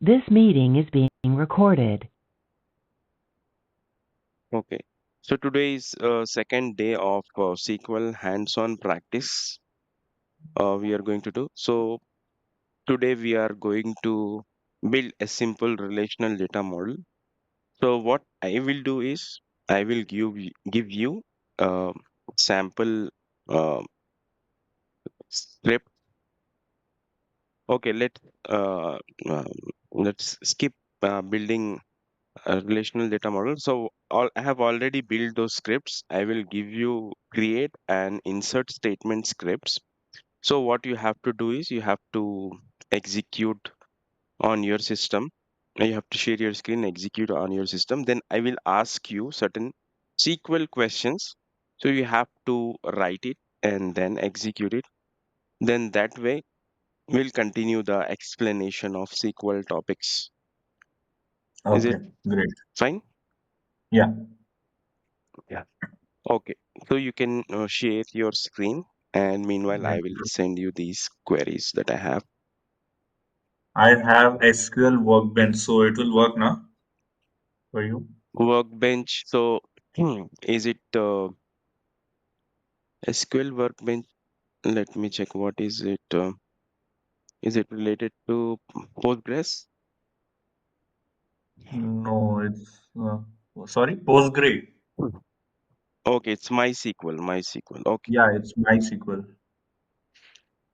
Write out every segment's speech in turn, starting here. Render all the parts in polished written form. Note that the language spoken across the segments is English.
This meeting is being recorded. Okay. So today is second day of SQL hands-on practice we are going to do. So today we are going to build a simple relational data model. So what I will do is I will give you a sample uh, script. Okay, uh, uh, let's skip building a relational data model. So all I have already built those scripts. I will give you create and insert statement scripts. So what you have to do is you have to execute on your system. You have to share your screen, execute on your system. Then I will ask you certain SQL questions. So you have to write it and then execute it. Then that way we'll continue the explanation of SQL topics. Is it Okay, great. fine? Yeah, Yeah. Okay. So you can share your screen, and meanwhile I will send you these queries that I have. I have SQL Workbench, so it will work now for you. Workbench. So is it SQL Workbench? Let me check. What is it? Is it related to Postgres? No, it's sorry, Postgre. Hmm. Okay, it's MySQL. MySQL. Okay. Yeah, it's MySQL.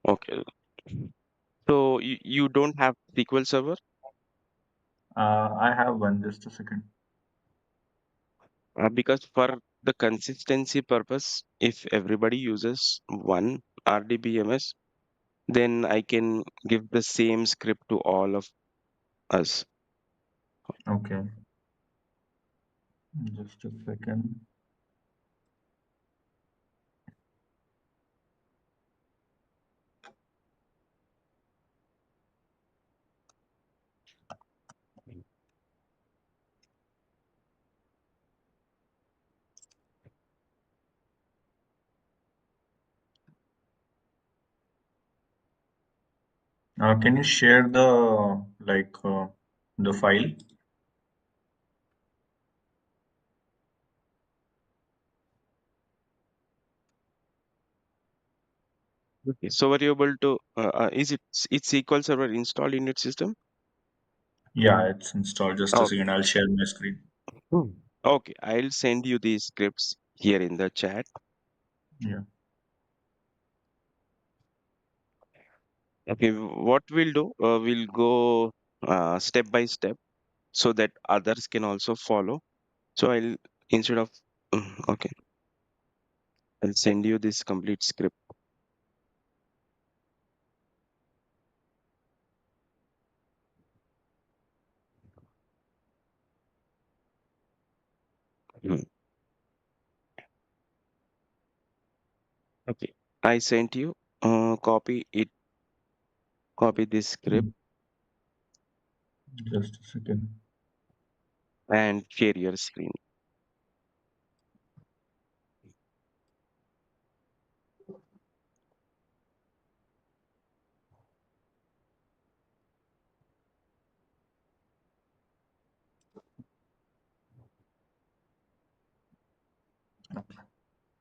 Okay. So you don't have SQL Server? I have one. Just a second. Because for the consistency purpose, if everybody uses one RDBMS, then I can give the same script to all of us. Okay, just a second. Can you share the file? Okay. So were you able to, it's SQL Server installed in your system? Yeah, it's installed. Just a Okay. second. I'll share my screen. Hmm. Okay, I'll send you these scripts here in the chat. Yeah. Okay, what we'll do, we'll go step by step so that others can also follow. So I'll, instead of, okay, I'll send you this complete script. Hmm. Okay, I sent you, copy it, copy this script Just a second. and share your screen.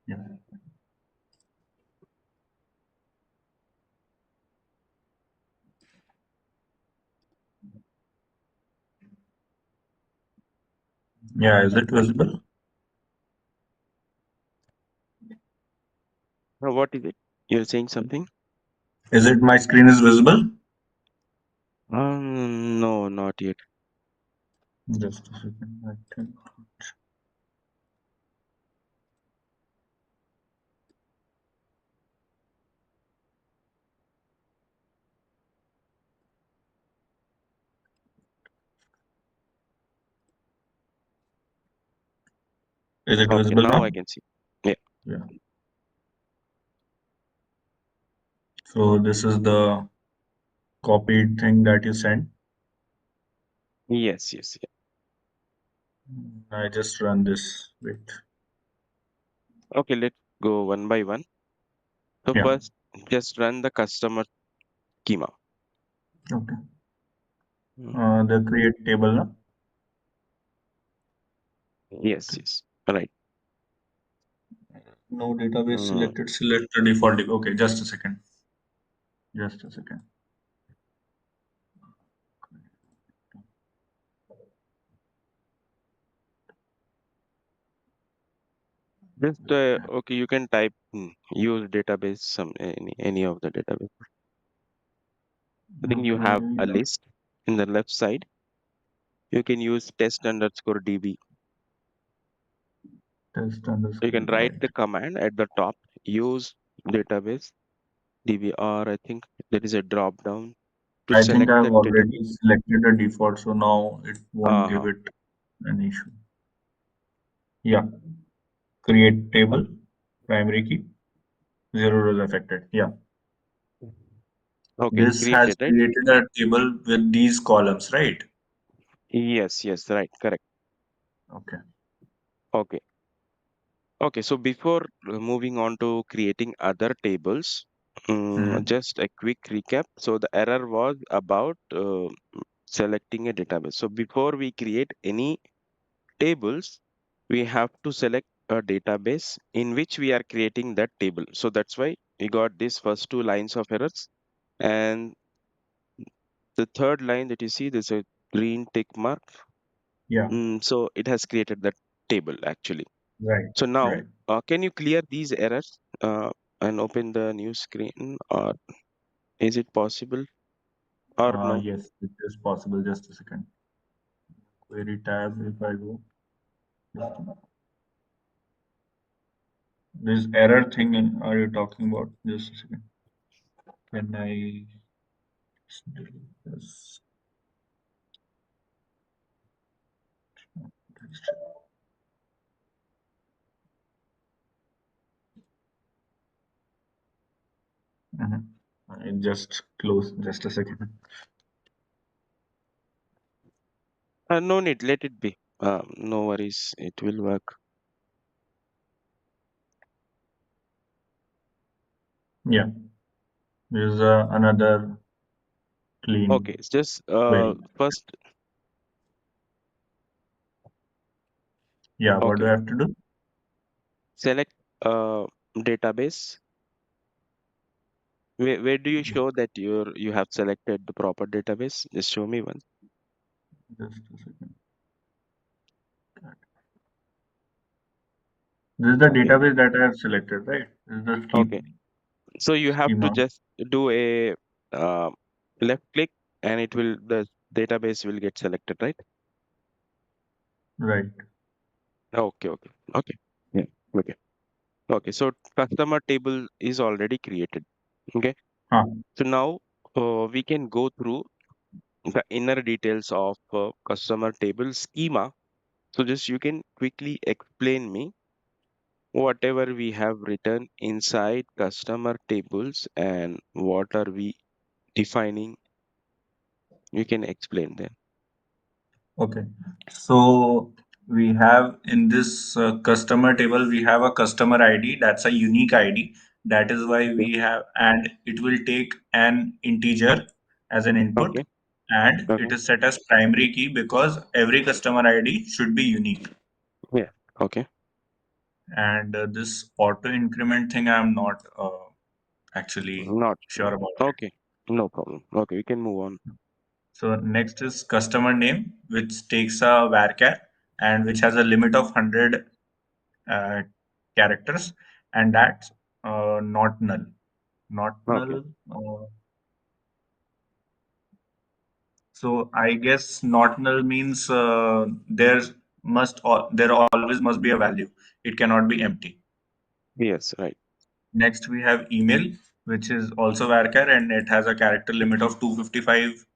Yeah. Yeah, is it visible? What is it? You're saying something? Is it my screen is visible? No, not yet. Just a second. I think. Is it Okay, visible now I now? can see. Yeah. Yeah. So this is the copied thing that you sent. Yes, yes, I just run this. Wait. yeah. Okay, let's go one by one. So Yeah. first, just run the customer schema. Okay. Mm. The create table, na? Yes, yes, right. No database Mm. selected. Select the default. Okay, just a second. Just a second. Just okay, you can type use database any of the database. I think you have Query a list in the left side. You can use test underscore DB. test You underscore. can write Right. the command at the top. Use database DB, or I think there is a drop down to I think select I've that already database. selected the default, so now it won't give Uh-huh. it an issue. Yeah. Create table. Primary key. 0 rows affected. Yeah. Okay, This has created, right? created a table with these columns, right? Yes, yes, right, correct. Okay. Okay. Okay, so before moving on to creating other tables, Mhm. just a quick recap. So the error was about selecting a database. So before we create any tables, we have to select a database in which we are creating that table. So that's why we got these first two lines of errors. And the third line that you see, there's a green tick mark. Yeah. So it has created that table actually. Right. So now, Right. can you clear these errors and open the new screen, or is it possible or no? Yes, it is possible. Just a second. Query tab. If I go. Just a minute. This error thing are you talking about? Just a second. Can I delete this? Mhm. I just close. Just a second. No need, let it be. No worries, it will work. Yeah. There's another Okay, clean it's just query. first. Yeah. What do I Okay, have to do? select database. Where do you show that you have selected the proper database? Just show me one. Just a second. This is the Okay, database that I have selected, right? This is the okay. So you have to schema, just do a uh, left click, and the database will get selected, right? right? Okay, okay, okay. Yeah, okay. Okay, so customer table is already created. Okay, Huh. so now we can go through the inner details of customer table schema. So just you can quickly explain me whatever we have written inside customer tables and what are we defining. You can explain them. Okay. So we have in this customer table, we have a customer ID. That's a unique ID. That is why Okay, we have, and it will take an integer as an input, okay, and it okay. is set as primary key because every customer ID should be unique. Yeah, okay. And this auto increment thing, I'm not actually Not sure about it. okay. No problem. Okay, we can move on. So next is customer name, which takes a varchar and which has a limit of 100 uh, characters, and that's not null. Not Okay. null. So I guess not null means there always must be a value. It cannot be empty. Yes, right. Next, we have email, which is also varchar, and it has a character limit of 255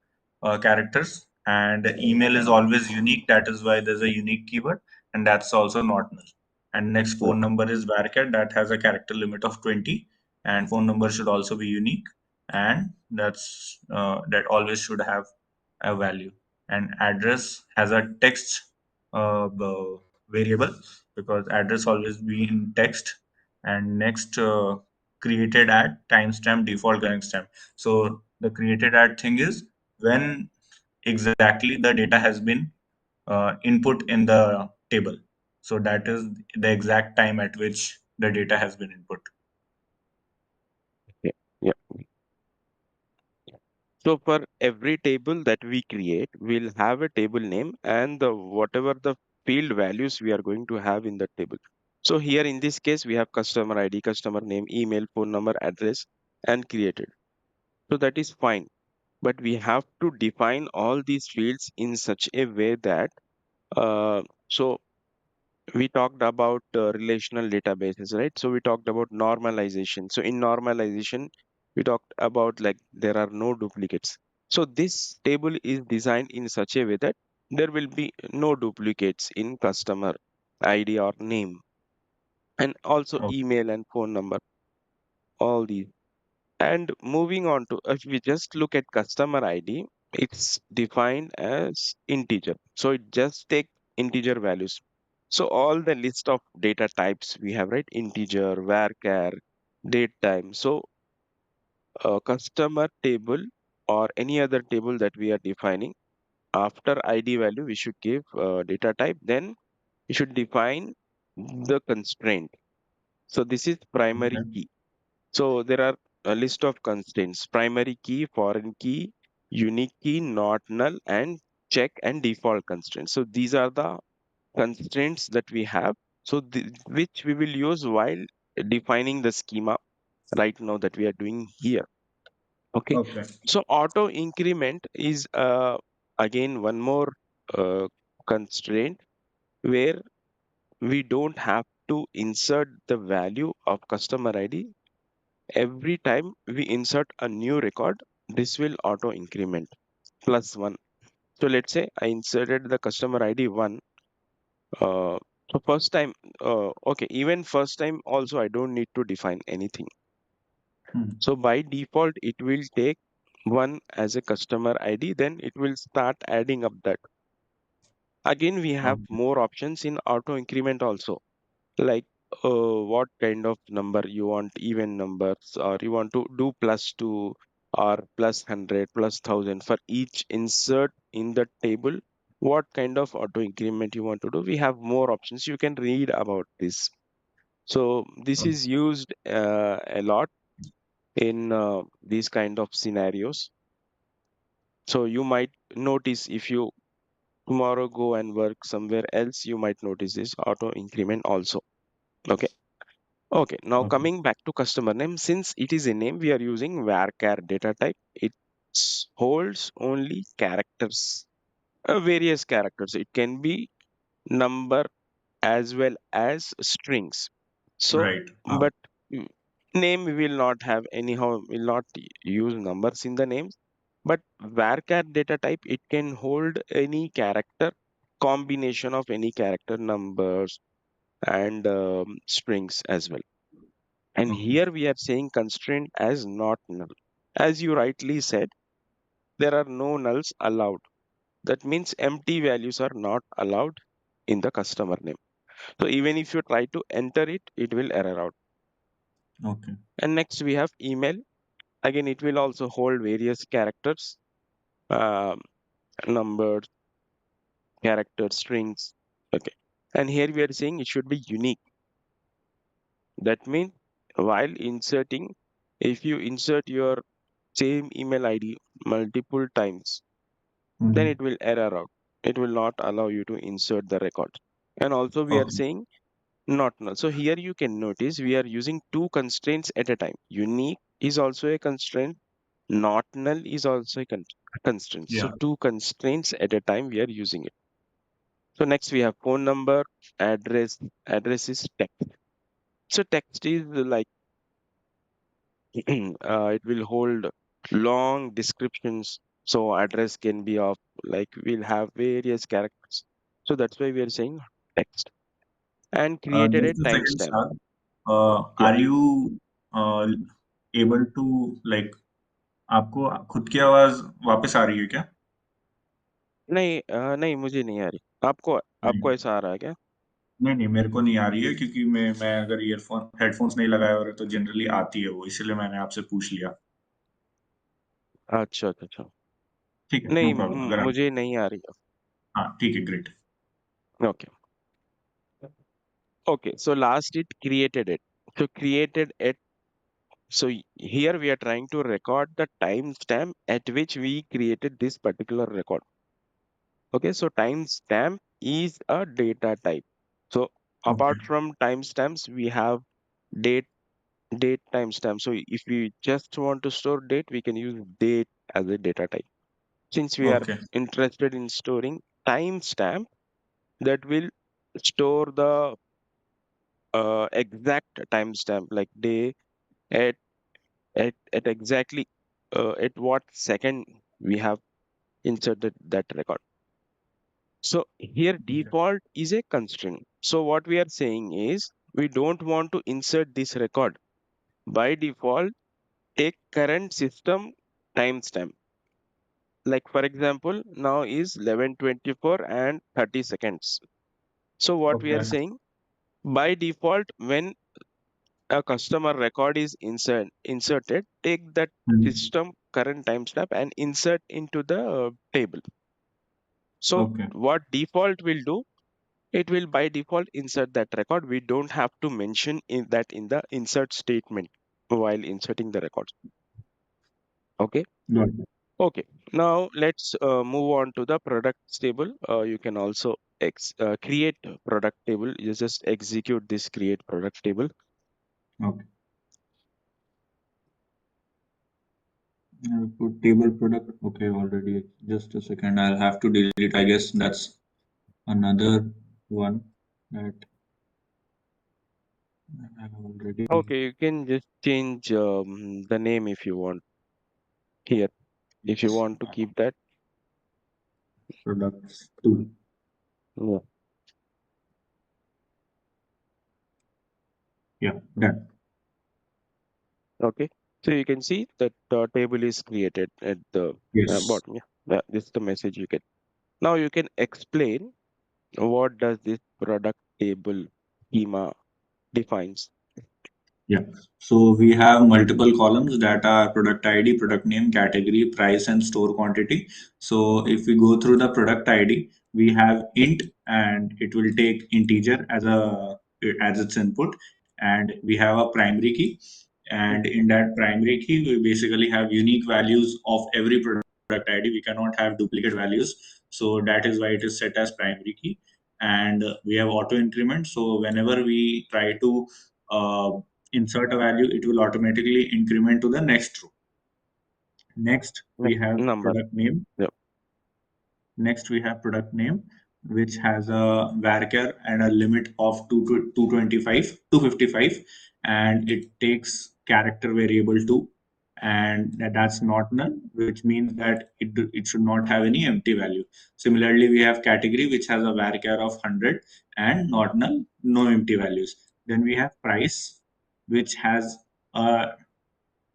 characters. And email is always unique. That is why there's a unique keyword, and that's also not null. And next, phone Okay. number is varchar, that has a character limit of 20, and phone number should also be unique, and that always should have a value. And address has a text variable because address always be in text. And next, created at timestamp default current stamp. So the created at thing is when exactly the data has been input in the table. So that is the exact time at which the data has been input. Yeah. Yeah. So for every table that we create, we'll have a table name and the whatever the field values we are going to have in the table. So here in this case, we have customer ID, customer name, email, phone number, address, and created. So that is fine. But we have to define all these fields in such a way that so we talked about relational databases, right? So we talked about normalization. So in normalization, we talked about like there are no duplicates. So this table is designed in such a way that there will be no duplicates in customer ID or name, and also Okay. email and phone number, all these. And moving on to, if we just look at customer ID, it's defined as integer. So it just take integer values. So all the list of data types we have, right? Integer, varchar, date time. So a customer table or any other table that we are defining, after ID value, we should give data type. Then we should define the constraint. So this is primary Okay. key. So there are a list of constraints: primary key, foreign key, unique key, not null, and check and default constraints. So these are the constraints that we have. So which we will use while defining the schema right now that we are doing here. Okay. Okay. So auto increment is again one more uh, constraint where we don't have to insert the value of customer ID. Every time we insert a new record, this will auto increment plus one. So let's say I inserted the customer ID one. Uh, so first time, okay, even first time also I don't need to define anything. Hmm. So by default, it will take one as a customer ID, then it will start adding up that. Again, we have Okay. more options in auto increment also, like what kind of number you want, even numbers, or you want to do plus 2 or plus 100 plus 1000 for each insert in the table. What kind of auto increment you want to do, we have more options, you can read about this. So this Okay. is used a lot in these kind of scenarios. So you might notice if you tomorrow go and work somewhere else, you might notice this auto increment also. Okay. Okay, now Okay. coming back to customer name, since it is a name, we are using varchar data type. It holds only characters, various characters. It can be number as well as strings. So, Right. but mm, name we will not have anyhow, will not use numbers in the names. But varchar data type, it can hold any character, combination of any character, numbers and strings as well. And Okay. here we are saying constraint as not null. As you rightly said, there are no nulls allowed. That means empty values are not allowed in the customer name. So even if you try to enter it, it will error out. Okay. And next we have email. Again, it will also hold various characters, um, numbers, characters, strings. Okay. And here we are saying it should be unique. That means while inserting, if you insert your same email ID multiple times, then Hmm. it will error out. It will not allow you to insert the record. And also we are Okay. saying not null. So here you can notice we are using two constraints at a time. Unique is also a constraint. Not null is also a constraint. So Yeah. two constraints at a time we are using it. So next we have phone number, address. Address is text. So text is like it will hold long descriptions. So address can be of like we'll have various characters. So that's why we are saying text and created a Just a second, timestamp. sir. Yeah. Are you able to like आपको खुद की आवाज वापस आ रही है क्या? नहीं नहीं मुझे नहीं आ रही। आपको नहीं, आपको ऐसा आ रहा है क्या? नहीं, नहीं, मेरे को नहीं आ रही है क्योंकि मैं अगर ईयरफोन हेडफोन्स नहीं लगाए हो रहे तो जनरली आती है वो, इसीलिए मैंने आपसे पूछ लिया। अच्छा अच्छा अच्छा। ठीक है, नो नहीं, प्रॉब्लम। अगर आप, मुझे नहीं आ रही हाँ ठीक है, ग्रेट। है। Okay. Okay, so last it created it. So created it. So here we are trying to record the timestamp at which we created this particular record. Okay, so timestamp is a data type. So Okay, apart from timestamps, we have date date timestamp. So if we just want to store date, we can use date as a data type. Since we are okay, interested in storing timestamp, that will store the exact timestamp like day at at exactly at what second we have inserted that record. So here okay, default is a constraint. So what we are saying is we don't want to insert this record. By default, take current system timestamp. Like for example, now is 11:24 and 30 seconds. So what we are okay. saying, by default, when a customer record is inserted, take that Hmm. system current timestamp and insert into the table. So Okay, what default will do, it will by default insert that record. We don't have to mention in that in the insert statement while inserting the records. Okay. got it. Okay. Now let's move on to the products table. You can also create a product table. You just execute this create product table. Okay. Put table product. Okay, already. Just a second. I'll have to delete. I guess that's another one that I have already. Okay, you can just change the name if you want here. If you Yes, want to keep that. products two. Yeah. Yeah, done. Okay. So you can see that table is created at the Yes. bottom. Yeah. This is the message you get. Now you can explain what does this product table schema defines. Yeah. So we have multiple columns that are product ID, product name, category, price, and store quantity. So if we go through the product ID, we have int, and it will take integer as its input, and we have a primary key. And in that primary key, we basically have unique values of every product ID. We cannot have duplicate values. So that is why it is set as primary key. And we have auto increment. So whenever we try to uh, insert a value, it will automatically increment to the next row. Next, we Next have number. product name. Yeah. Next, we have product name, which has a varchar and a limit of 255, and it takes character variable 2, and that's not null, which means that it should not have any empty value. Similarly, we have category, which has a varchar of 100 and not null, no empty values. Then we have price, which has a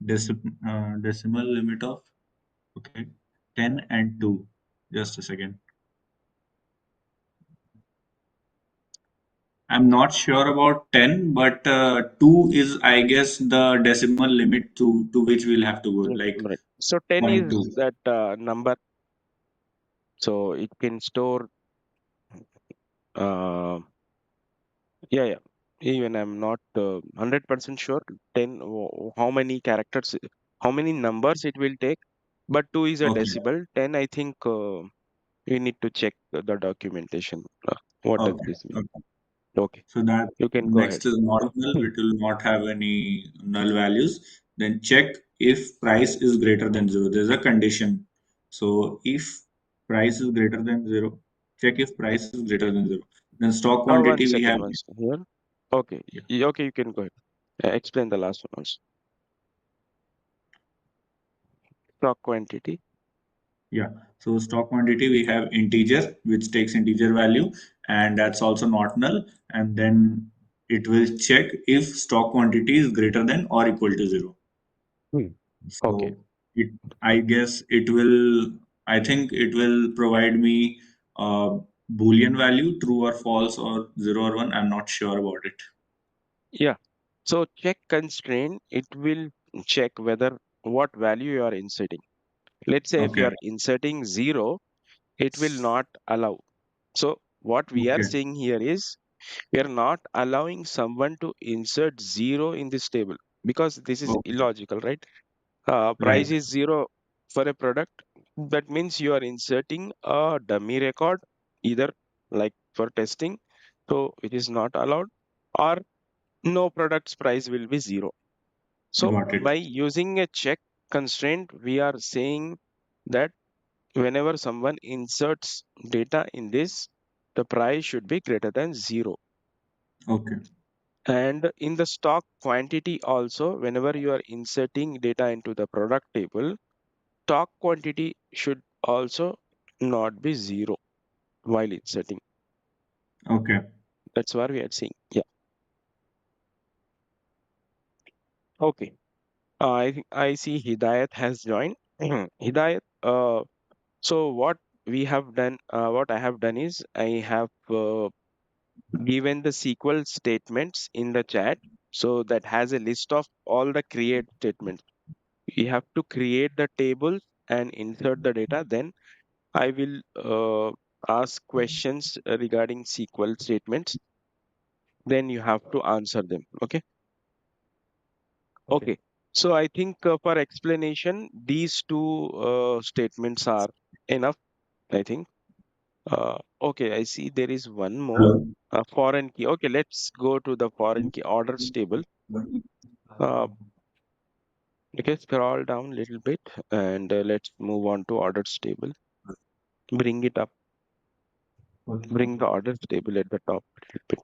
decimal limit of, okay, 10 and 2. Just a second. I'm not sure about 10, but 2 is, I guess, the decimal limit to which we'll have to go, like Right. So 10 point is 2. that number. So it can store uh, yeah, yeah. Even I'm not 100% sure 10 how many characters, how many numbers it will take. But 2 is a Okay, decibel. 10, I think we need to check the documentation. What does okay, this mean? okay. Okay, So that you can go ahead. next is not null, Hmm. it will not have any null values. Then check if price is greater than 0. There's a condition. So if price is greater than 0, check if price is greater than 0. Then stock One quantity we second, have. one second here. Okay, Yeah. okay, you can go ahead. Explain the last one also. Stock quantity. Yeah. So stock quantity, we have integer, which takes integer value, and that's also not null. And then it will check if stock quantity is greater than or equal to 0. Hmm. Okay. So it, I guess it will, I think it will provide me a Boolean value, true or false or 0 or 1. I'm not sure about it. Yeah. So check constraint, it will check whether what value you are inserting. Let's say if you Okay. are inserting 0, it will not allow. So what we are Okay. saying here is we are not allowing someone to insert 0 in this table because this is Okay. illogical, right? Price Right. is 0 for a product. That means you are inserting a dummy record either like for testing, so it is not allowed, or no product's price will be 0. So Got it. by using a check constraint, we are saying that whenever someone inserts data in this, the price should be greater than 0. Okay. And in the stock quantity also, whenever you are inserting data into the product table, stock quantity should also not be 0 while inserting. Okay. That's what we are seeing. Yeah. Okay. I see Hidayat has joined. Hidayat, so what I have done is I have given the SQL statements in the chat. So that has a list of all the create statements. You have to create the tables and insert the data. Then I will ask questions regarding SQL statements. Then you have to answer them. Okay. Okay. Okay. So I think for explanation, these two statements are enough, I think. Okay, I see there is one more. Hello. Foreign key. Okay, let's go to the foreign key orders table. Uh, okay, scroll down a little bit and let's move on to orders table. Bring it up. Bring the orders table at the top a little bit.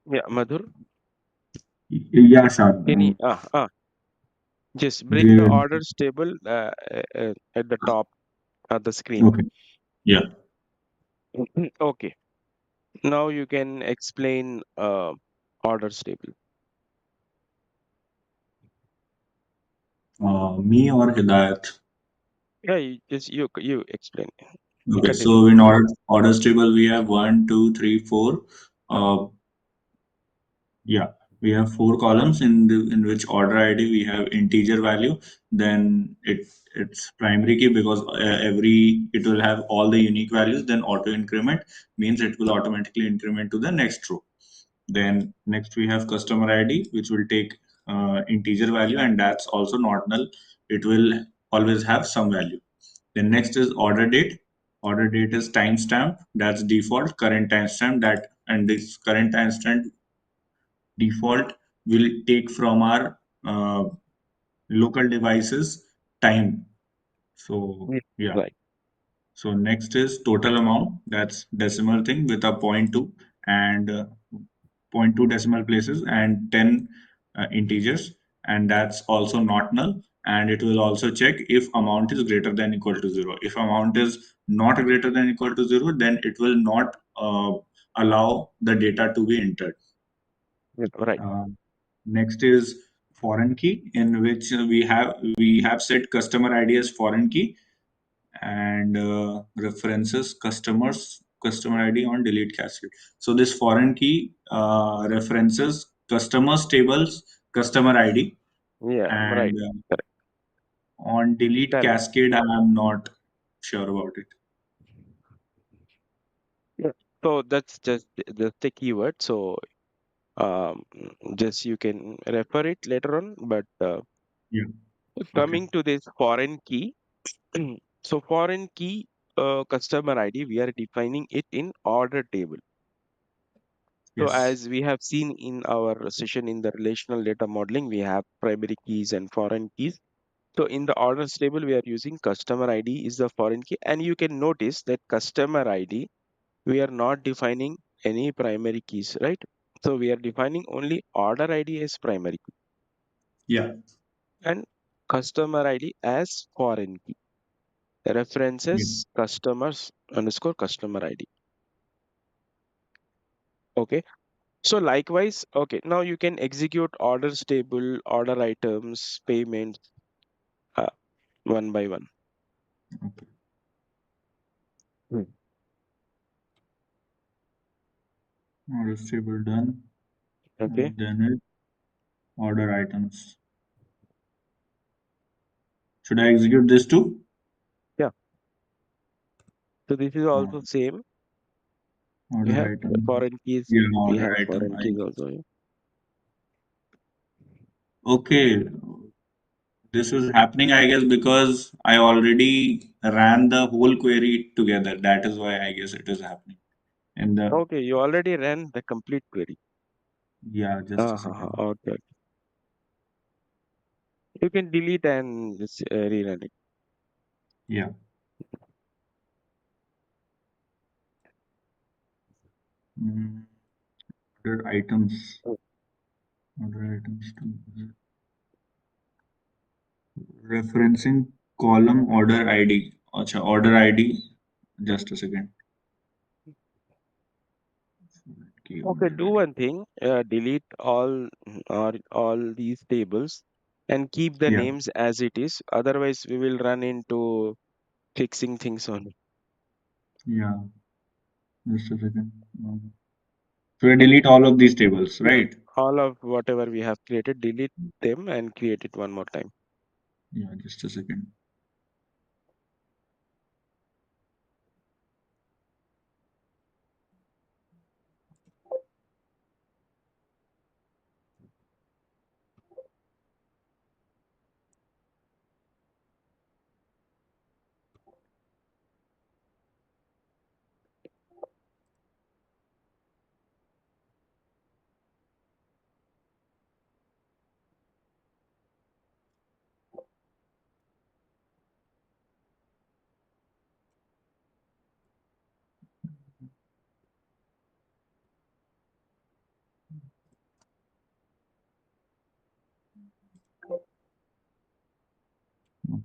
Yeah, Madhur, Yeah, sure. can you, just bring the We, orders table at the top of the screen. okay. Yeah. Okay, now you can explain orders table. Me or Hidayat? Yeah, you explain. Okay. Continue. So in orders table, we have one, two, three, four. Uh, Yeah, we have four columns in which order ID we have integer value. Then it's primary key because every it will have all the unique values. Then auto increment means it will automatically increment to the next row. Then next we have customer ID, which will take integer value, and that's also not null. It will always have some value. Then next is order date. Order date is timestamp. That's default. Current timestamp that and this current timestamp default will take from our local devices time. So Yeah. yeah. Right. So next is total amount. That's decimal thing with a point two and point two decimal places and 10 integers, and that's also not null. And it will also check if amount is greater than equal to zero. If amount is not greater than equal to zero, then it will not allow the data to be entered. Yeah, right. Uh, Next is foreign key, in which we have set customer ID as foreign key and references customer ID on delete cascade. So this foreign key references customers tables customer ID, Yeah, right. and Correct. on delete Correct. cascade I am not sure about it. Yeah. So that's just the keyword. So um, just you can refer it later on. But Yeah. Okay. coming to this foreign key, so foreign key customer ID, we are defining it in order table. So Yes. as we have seen in our session in the relational data modeling, we have primary keys and foreign keys. So in the orders table, we are using customer ID is the foreign key, and you can notice that customer ID we are not defining any primary keys, right? So we are defining only order ID as primary key Yeah. and customer ID as foreign key. Yeah. References customers underscore customer ID. Okay. So likewise, okay, now you can execute orders table, order items, payments uh, one by one. Hmm. Order table done. Okay. And then it order items. Should I execute this too? Yeah. So this is Uh, also same. You order have item. foreign keys. Yeah, We order have item. foreign keys also. Yeah. Okay, this is happening, I guess, because I already ran the whole query together. That is why I guess it is happening. In the Okay, you already ran the complete query. Yeah, just a second. Okay. You can delete and just rerun it. Yeah. Mm, order items. Order items to referencing column order ID. Acha, order ID. Just a second. Okay, Okay, order do ID. one thing. Delete all these tables and keep the Yeah, names as it is. Otherwise, we will run into fixing things on. yeah. Just a second. So I delete all of these tables, Yeah. right? All of whatever we have created, delete them and create it one more time. Yeah, just a second.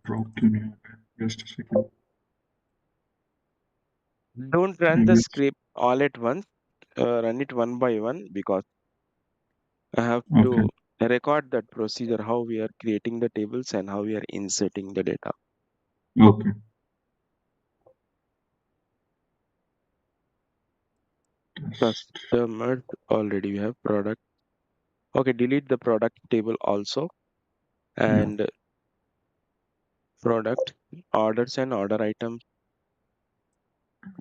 Drop to me. Just a second. Don't run I the guess. script all at once. Run it one by one because I have Okay. to record that procedure, how we are creating the tables and how we are inserting the data. Okay. Test. Customers, already we have product. Okay, delete the product table also Yeah. and product orders and order items.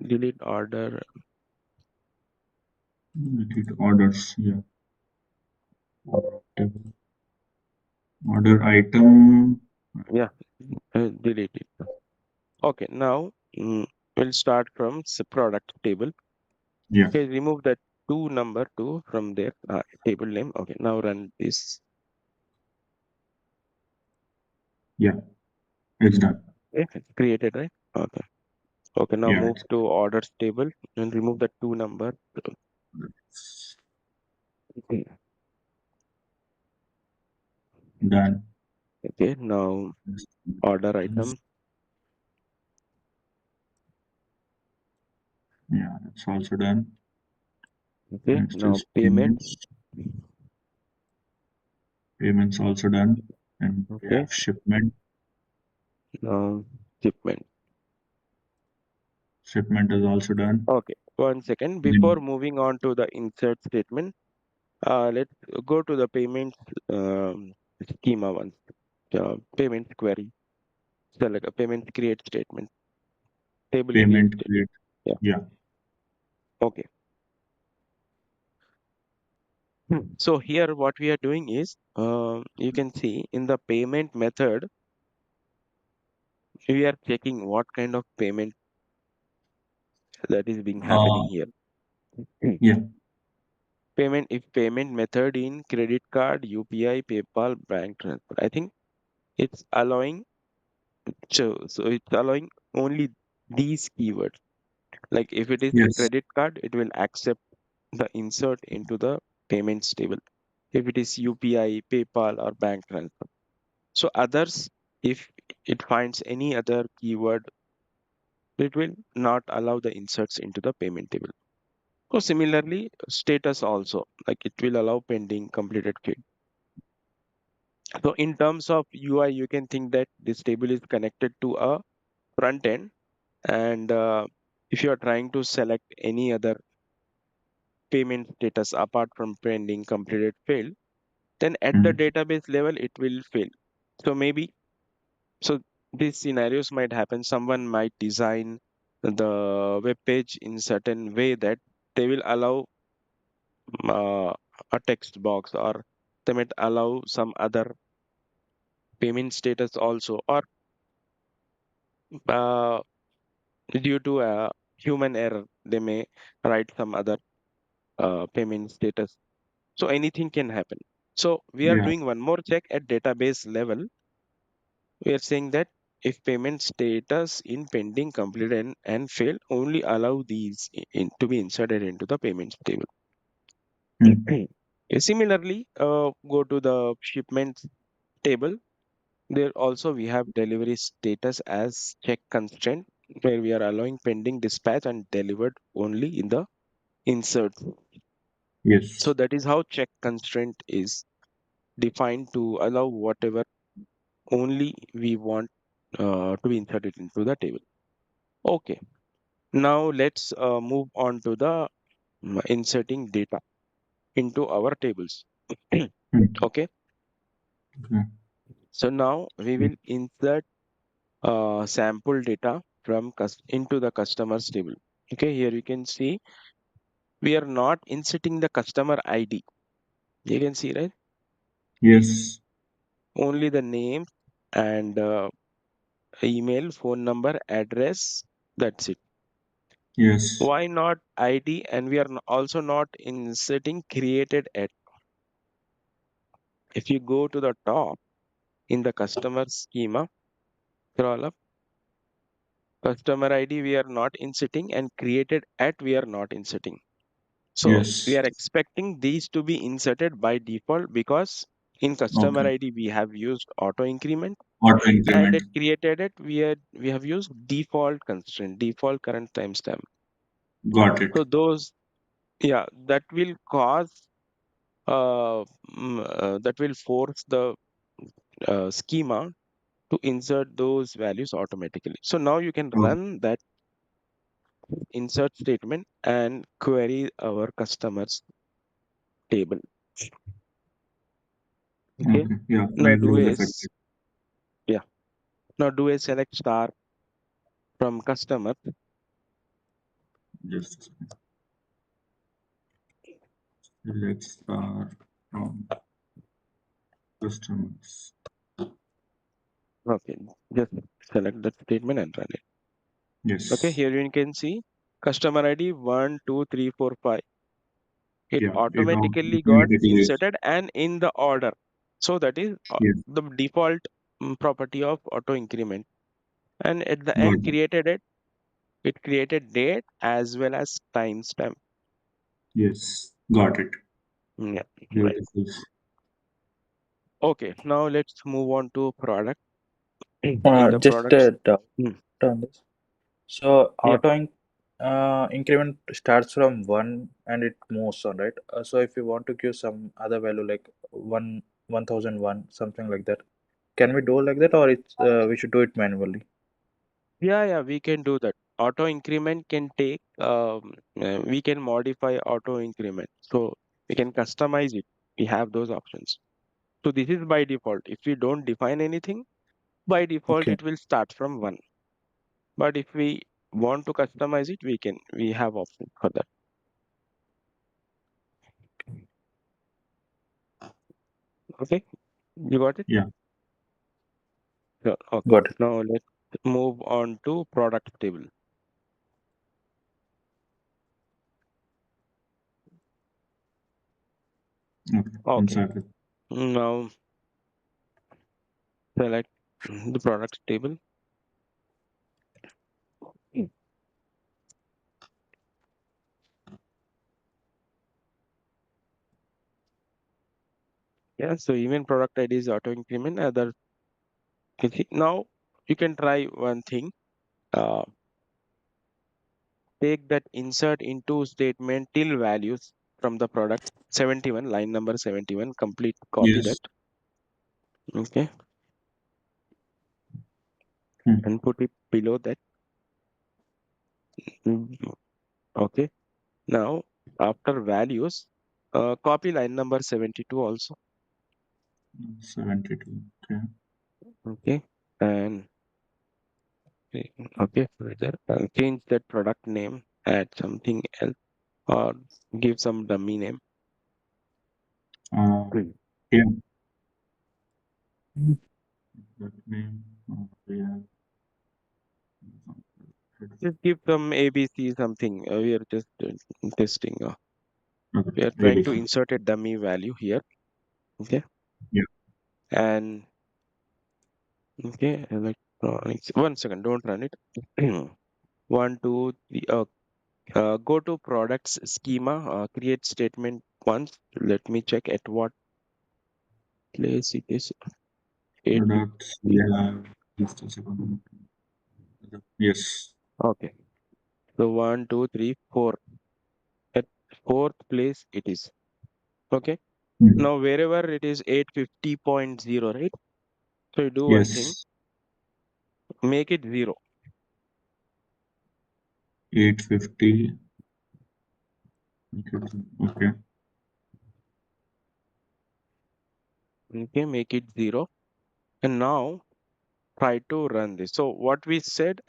Delete order. Repeat orders. Yeah. Order table. Order item. Yeah, delete it. Okay, now we'll start from product table. Yeah. Okay, remove that two number two from there. Table name. Okay, now run this. Yeah. It's done. Okay, it's created, right? Okay. Okay, now Yeah. move to orders table and remove the two number. It's Okay, done. okay, now order item. Yeah, that's also done. Okay, Next now is payment. payments. Payments also done. And we Okay, have shipment. now shipment. Shipment is also done. Okay, one second. Before Then moving on to the insert statement, let's go to the payment schema one. Payment query. So like a payment create statement, table create payment statement. create. Yeah. Yeah. Okay. So here what we are doing is, you can see in the payment method, we are checking what kind of payment that is being happening Uh, here. Hmm. yeah. Payment, if payment method in credit card, UPI, PayPal, bank transfer. I think it's allowing, so it's allowing only these keywords. Like if it is Yes. credit card, it will accept the insert into the payments table. If it is UPI, PayPal, or bank transfer. So others, if it finds any other keyword, it will not allow the inserts into the payment table. So similarly, status also, like it will allow pending, completed, field. So in terms of UI, you can think that this table is connected to a front end, and if you are trying to select any other payment status apart from pending, completed, failed, then at the Mm. database level it will fail. So maybe, so these scenarios might happen. Someone might design the web page in certain way that they will allow uh, a text box, or they might allow some other payment status also, or uh, due to a human error they may write some other payment status. So anything can happen. So we are Yeah. doing one more check at database level. We are saying that if payment status in pending, completed, and failed, only allow these to be inserted into the payments table. Mm. Similarly, go to the shipments table. There also we have delivery status as check constraint, where we are allowing pending, dispatch, and delivered only in the insert. So Yes. that is how check constraint is defined, to allow whatever only we want to be inserted into the table. Okay. Now let's move on to the inserting data into our tables. Mm. Okay. Okay. So now we will insert sample data from into the customers table. Okay. Here you can see we are not inserting the customer ID. You can see, right? Yes. Only the name and email, phone number, address. That's it. Yes. Why not ID? And we are also not inserting created at. If you go to the top in the customer schema, scroll up, customer ID we are not inserting, and created at we are not inserting. So we Yes. are expecting these to be inserted by default, because in customer Okay. ID we have used auto increment, Auto and increment. it created it we have used default constraint, default current timestamp. Got it. So those, yeah, that will cause that will force the schema to insert those values automatically. So now you can Oh, run that insert statement and query our customers table. Okay. okay. Yeah. Now Quite do role is, effective. yeah. Now do a select star from customer. Just a second. Let's start from customers. Okay. Just select that statement and run it. Okay. Yes. Here you can see customer ID 1, 2, 3, 4, 5. It Yeah. It automatically got automatically is. inserted and in the order. So that is Yes. the default property of auto increment. And at the Got end it. created it. It created date as well as timestamp. Yes. Got it. Yeah, right. Beautiful. Okay, now let's move on to product. In the Just products, a doubt hmm, on this. So yeah, increment starts from one and it moves on, right? So if you want to give some other value like 1001, something like that, can we do like that, or it's we should do it manually? yeah, we can do that. Auto increment can take, we can modify auto increment. So we can customize it. We have those options. So this is by default. If we don't define anything, by default Okay, it will start from one. But if we want to customize it, we have option for that. Okay, you got it? Yeah. Sure. Okay. got it. Now let's move on to product table. Okay. One Okay. second. Now select the product table. Mm. Yeah. So even product ID is auto increment. Other, you see. Now you can try one thing. Uh, Take that insert into statement till values from the product 71, line number 71. Complete. Copy that. Yes. Okay, Hmm. and put it below that. Mm, okay. Now After values, copy line number 72 also. 72. Okay. Okay. And okay, further change that product name, add something else, or give some dummy name. Uh, Hmm. Here, that name, we have Just give some ABC something. We are just testing. okay, We are trying to ABC. insert a dummy value here. Okay. Yeah. And okay, electronics. 1 second, don't run it. One, two, three. Go to products schema. Create statement once. Let me check at what place it is. Products, we 850. have just a second. Yes. Okay. So one, two, three, four. At fourth place it is. Okay. Hmm. Now wherever it is 850.0, right? So you do one thing. Yes. Make it 0. 850. Okay. Okay. Make it 0. And now try to run this. So what we said,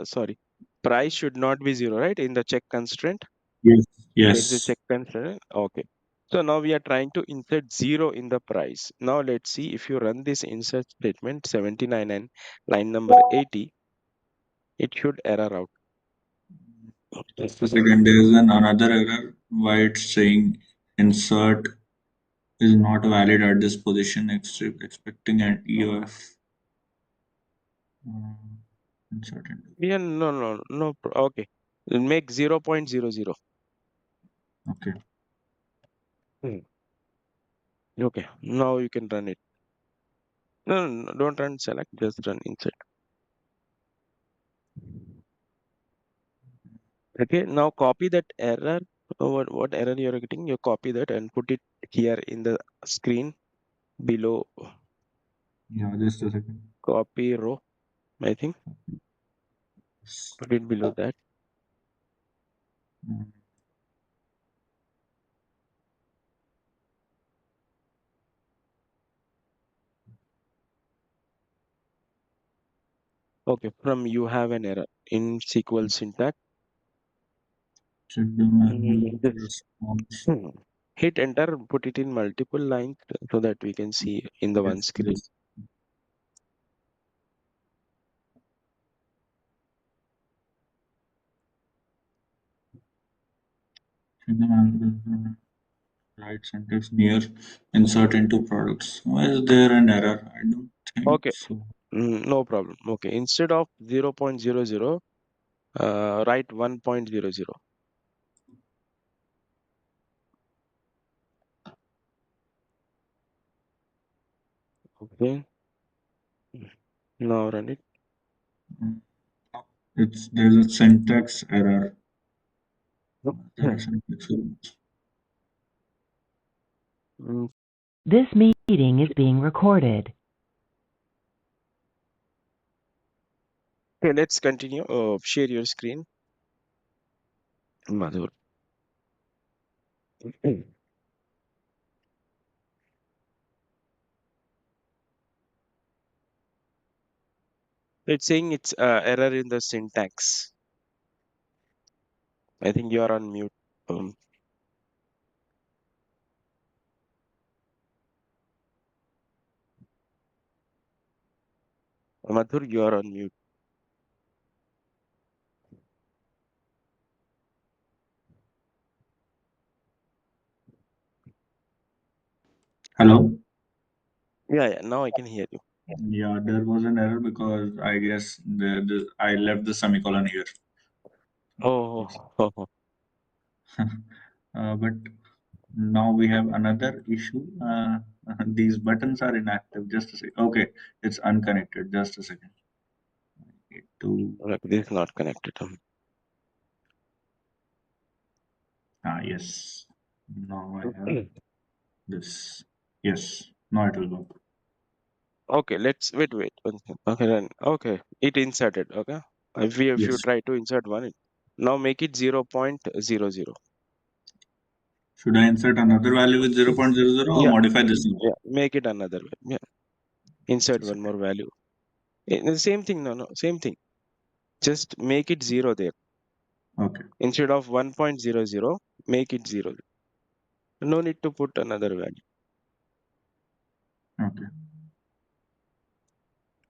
sorry, price should not be 0, right? In the check constraint. Yes. There is a Yes. check constraint. Okay. So now we are trying to insert 0 in the price. Now let's see if you run this insert statement 79 and line number 80, it should error out. Just a second. There is another error. Why it's saying insert is not valid at this position, expecting an EOF. Uh, insert into. Yeah, no. Okay. Make 0.00. Okay. Hmm. Okay. Now you can run it. No, don't run select, just run insert. Okay. Now copy that error. What error you're getting, you copy that and put it here in the screen below. Yeah. Just a second. Copy row, I think. Yes. Put it below that. Mm. Okay. From you have an error in SQL syntax. Check the manual This. response. Hmm. Hit enter, put it in multiple lines so that we can see in the one Yes. screen. Yes. Check the manual. Right syntax near insert into products. Why is there an error? I don't think Okay. so. No problem. Okay. Instead of 0.00, write 1.00. Okay. Now run it. Mm. It's there's a syntax error. There are syntax errors. Mm, This meeting is being recorded. Okay, let's continue. Share your screen, Madhur. It's saying it's error in the syntax. I think you are on mute. Um, Madhur, you are on mute. Hello? Yeah. Now I can hear you. Yeah, there was an error because I guess I left the semicolon here. Oh, Yes. oh, oh. But now we have another issue. These buttons are inactive. Just a second. Okay, it's unconnected. Just a second. Need to. Like, this is not connected. Yes. Now I have this. Yes. Now it will work. Okay, let's wait. 1 second. Okay, then okay, it inserted. Okay, if you Yes. try to insert one, now make it 0.00. Should I insert another value with 0.00 or Yeah, modify this one? yeah. Make it another way. Yeah. Insert Just a one second. more value. The same thing. No, same thing. Just make it 0 there. Okay. Instead of 1.00, make it 0. No need to put another value. Okay.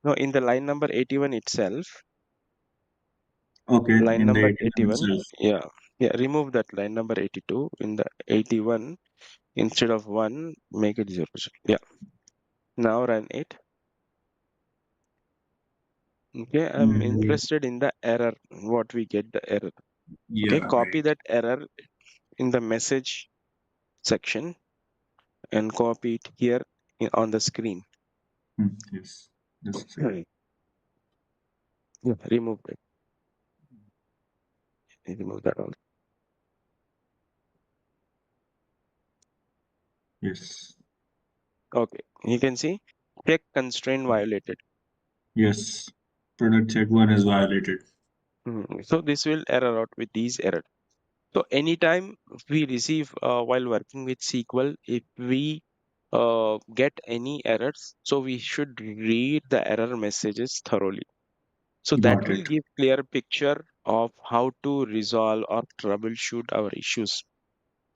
No, in the line number 81 itself, Okay. line In the number 81 81, itself. yeah, yeah, remove that line number 82. In the 81, instead of 1, make it 0. Yeah, now run it. Okay, I'm Mm, interested in the error, what we get the error. Okay, yeah. copy Right. that error in the message section and copy it here on the screen. Yes. Just a second. Right. Yeah, remove it. Remove that also. Yes. Okay, you can see check constraint violated. Yes. Product check one is violated. So this will error out with these errors. So anytime we receive while working with SQL, if we get any errors, so we should read the error messages thoroughly. So that Got will it. give clear picture of how to resolve or troubleshoot our issues.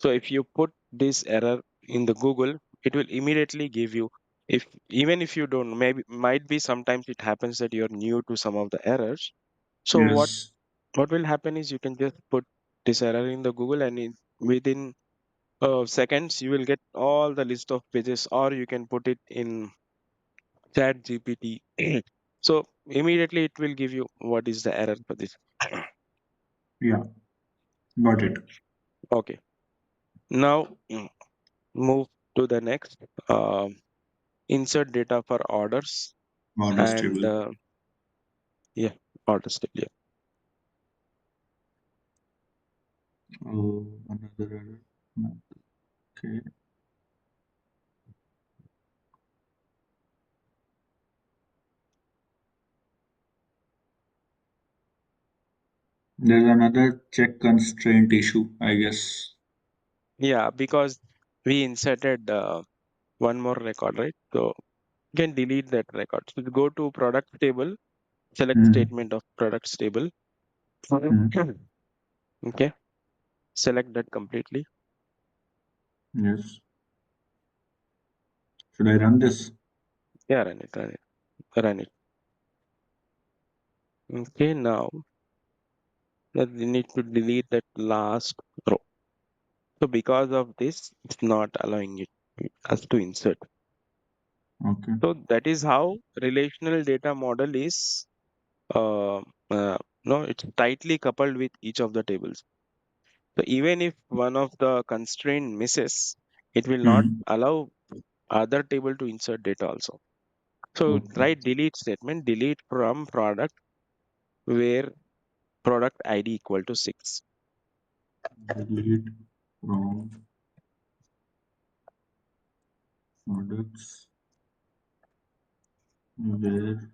So if you put this error in the Google, it will immediately give you, if even if you don't, maybe might be sometimes it happens that you're new to some of the errors. So Yes. what will happen is you can just put this error in the Google, and within seconds you will get all the list of pages, or you can put it in chat GPT. So immediately it will give you what is the error for this. Yeah. Got it. Okay, now move to the next. Insert data for orders Orders and table. yeah, orders table. Yeah. Oh, another error. No. Okay. There's another check constraint issue, I guess. Yeah, because we inserted one more record, right? So you can delete that record. So go to product table, select Hmm. statement of products table. Hmm. Okay, select that completely. Yes. Should I run this? Yeah, run it. Okay, now that we need to delete that last row. So because of this, it's not allowing it us to insert. Okay. So that is how relational data model is. Uh, no, it's tightly coupled with each of the tables. So even if one of the constraint misses, it will not Hmm. allow other table to insert data also. So Okay. write delete statement, delete from product where product ID equal to 6. Delete from products where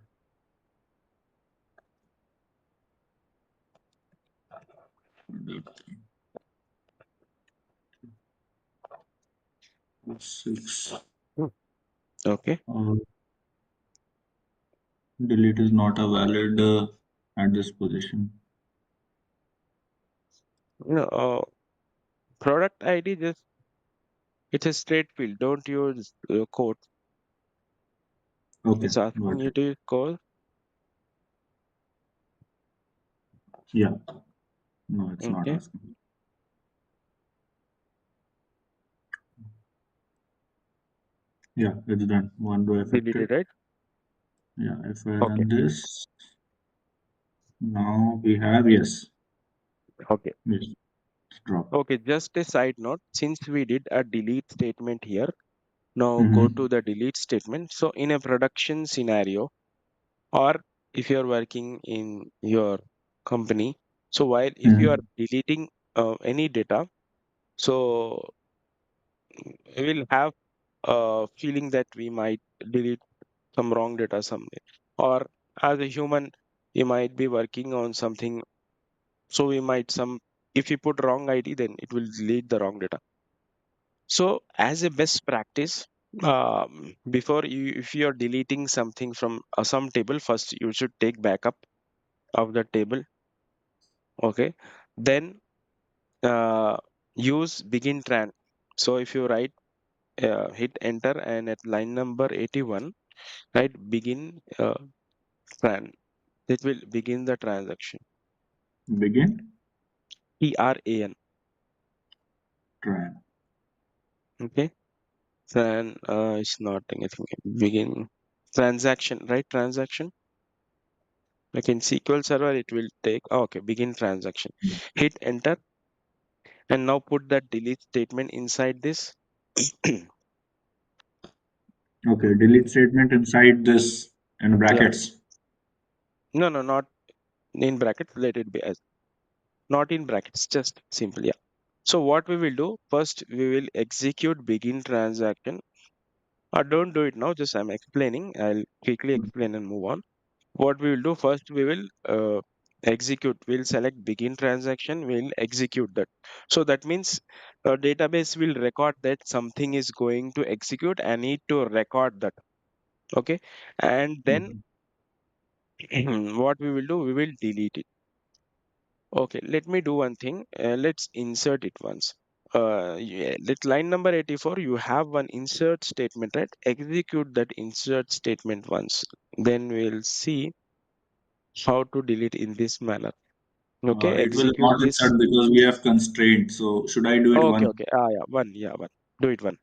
product 6. Hmm. Okay. Delete is not a valid at this position. No, product ID just it's a straight field. Don't use code. Okay. It's asking Got you it. to use code. Yeah. No, it's not Okay. asking. Yeah, it's done. One row affected. Deleted, right? Yeah, if I Okay. run this, now we have yes. Okay. Yes, it's dropped. Okay. Just a side note, since we did a delete statement here, now go Mm-hmm. to the delete statement. So in a production scenario, or if you're working in your company, so while if you are Mm-hmm. deleting any data, so we will have a feeling that we might delete some wrong data somewhere, or as a human you might be working on something, so we might some if you put wrong ID then it will delete the wrong data. So as a best practice, before you, if you are deleting something from some table, first you should take backup of the table. Okay, then use begin tran. So if you write, hit enter, and at line number 81, write begin tran. It will begin the transaction. Begin. TRAN. Try. Okay, tran is not anything. Begin transaction, right? Transaction. Like in SQL Server, it will take, oh, okay, begin transaction. Hit enter, and now put that delete statement inside this. Okay, delete statement inside this in Yeah, brackets. no, no, not in brackets. Let it be as not in brackets, just simple. Yeah. So what we will do first, we will execute begin transaction. Don't do it now. Just I'm explaining. I'll quickly explain and move on. What we will do first, we will execute. We'll select begin transaction. We'll execute that. So that means a database will record that something is going to execute. I need to record that. Okay, and then Okay. what we will do, we will delete it. Okay, let me do one thing. Let's insert it once. Yeah, let line number 84, you have one insert statement, right? Execute that insert statement once. Then we'll see how to delete in this manner. Okay, It will execute not this. insert because we have constraint. So should I do it Okay, one? okay. Ah, yeah, one. Yeah, one. Do it one.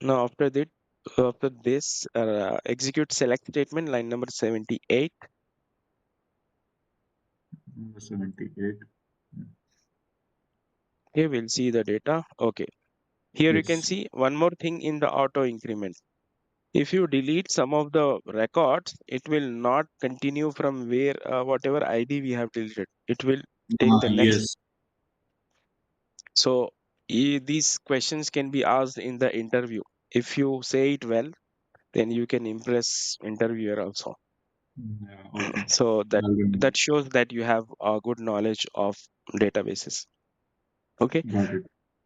Now after this, execute select statement, line number 78. Number 78. Okay, we'll see the data. Okay. Here you can Yes. see one more thing in the auto increment. If you delete some of the records, it will not continue from where whatever ID we have deleted. It will take the next. Yes. So these questions can be asked in the interview. If you say it well, then you can impress interviewer also. Yeah. Okay. So that I'll remember. that shows that you have a good knowledge of databases. Okay. Got it.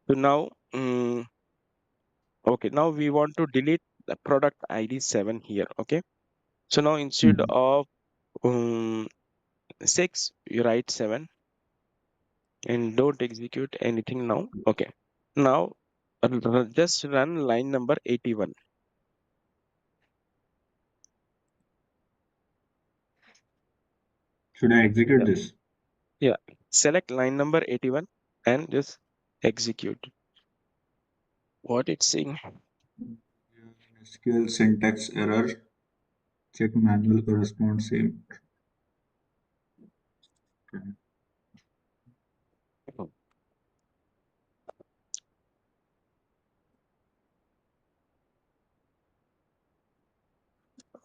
So now, okay, now we want to delete the product ID 7 here. Okay. So now instead Mhm. of 6, you write 7 and don't execute anything now. Okay. Now just run line number 81. Should I execute Yeah. this? Yeah. Select line number 81 and just execute. What it's saying. SQL syntax error. Check manual correspond same. Okay.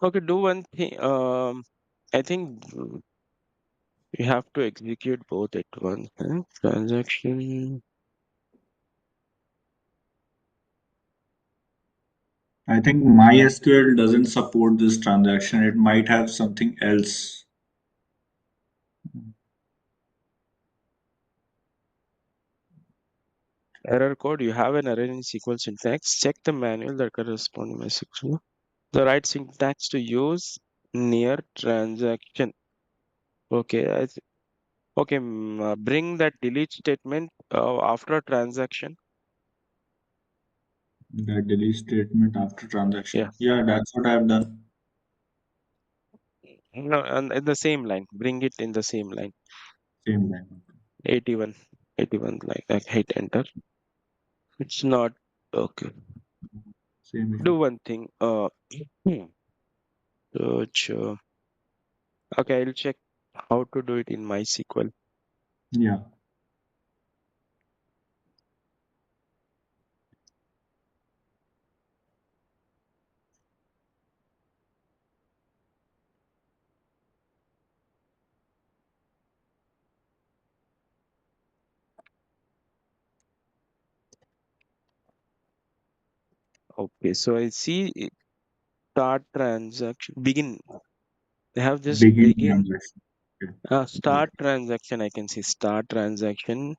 Okay, do one thing. I think you have to execute both at once. Huh? Transaction. I think MySQL doesn't support this transaction. It might have something else. Error code. You have an error in SQL syntax. Check the manual that corresponds to my SQL. The right syntax to use near transaction. Okay. Okay. Bring that delete statement after transaction. The delete statement after transaction. Yeah. Yeah, that's what I've done. No, and in the same line. Bring it in the same line. Same line. 81. 81. Like hit enter. It's not okay. Same issue. Do one thing. Hmm, search. Okay, I'll check how to do it in MySQL. Yeah. Okay, so I see start transaction. Begin. They have just Begin begin. transaction. Okay. Got Start transaction. I can see start transaction.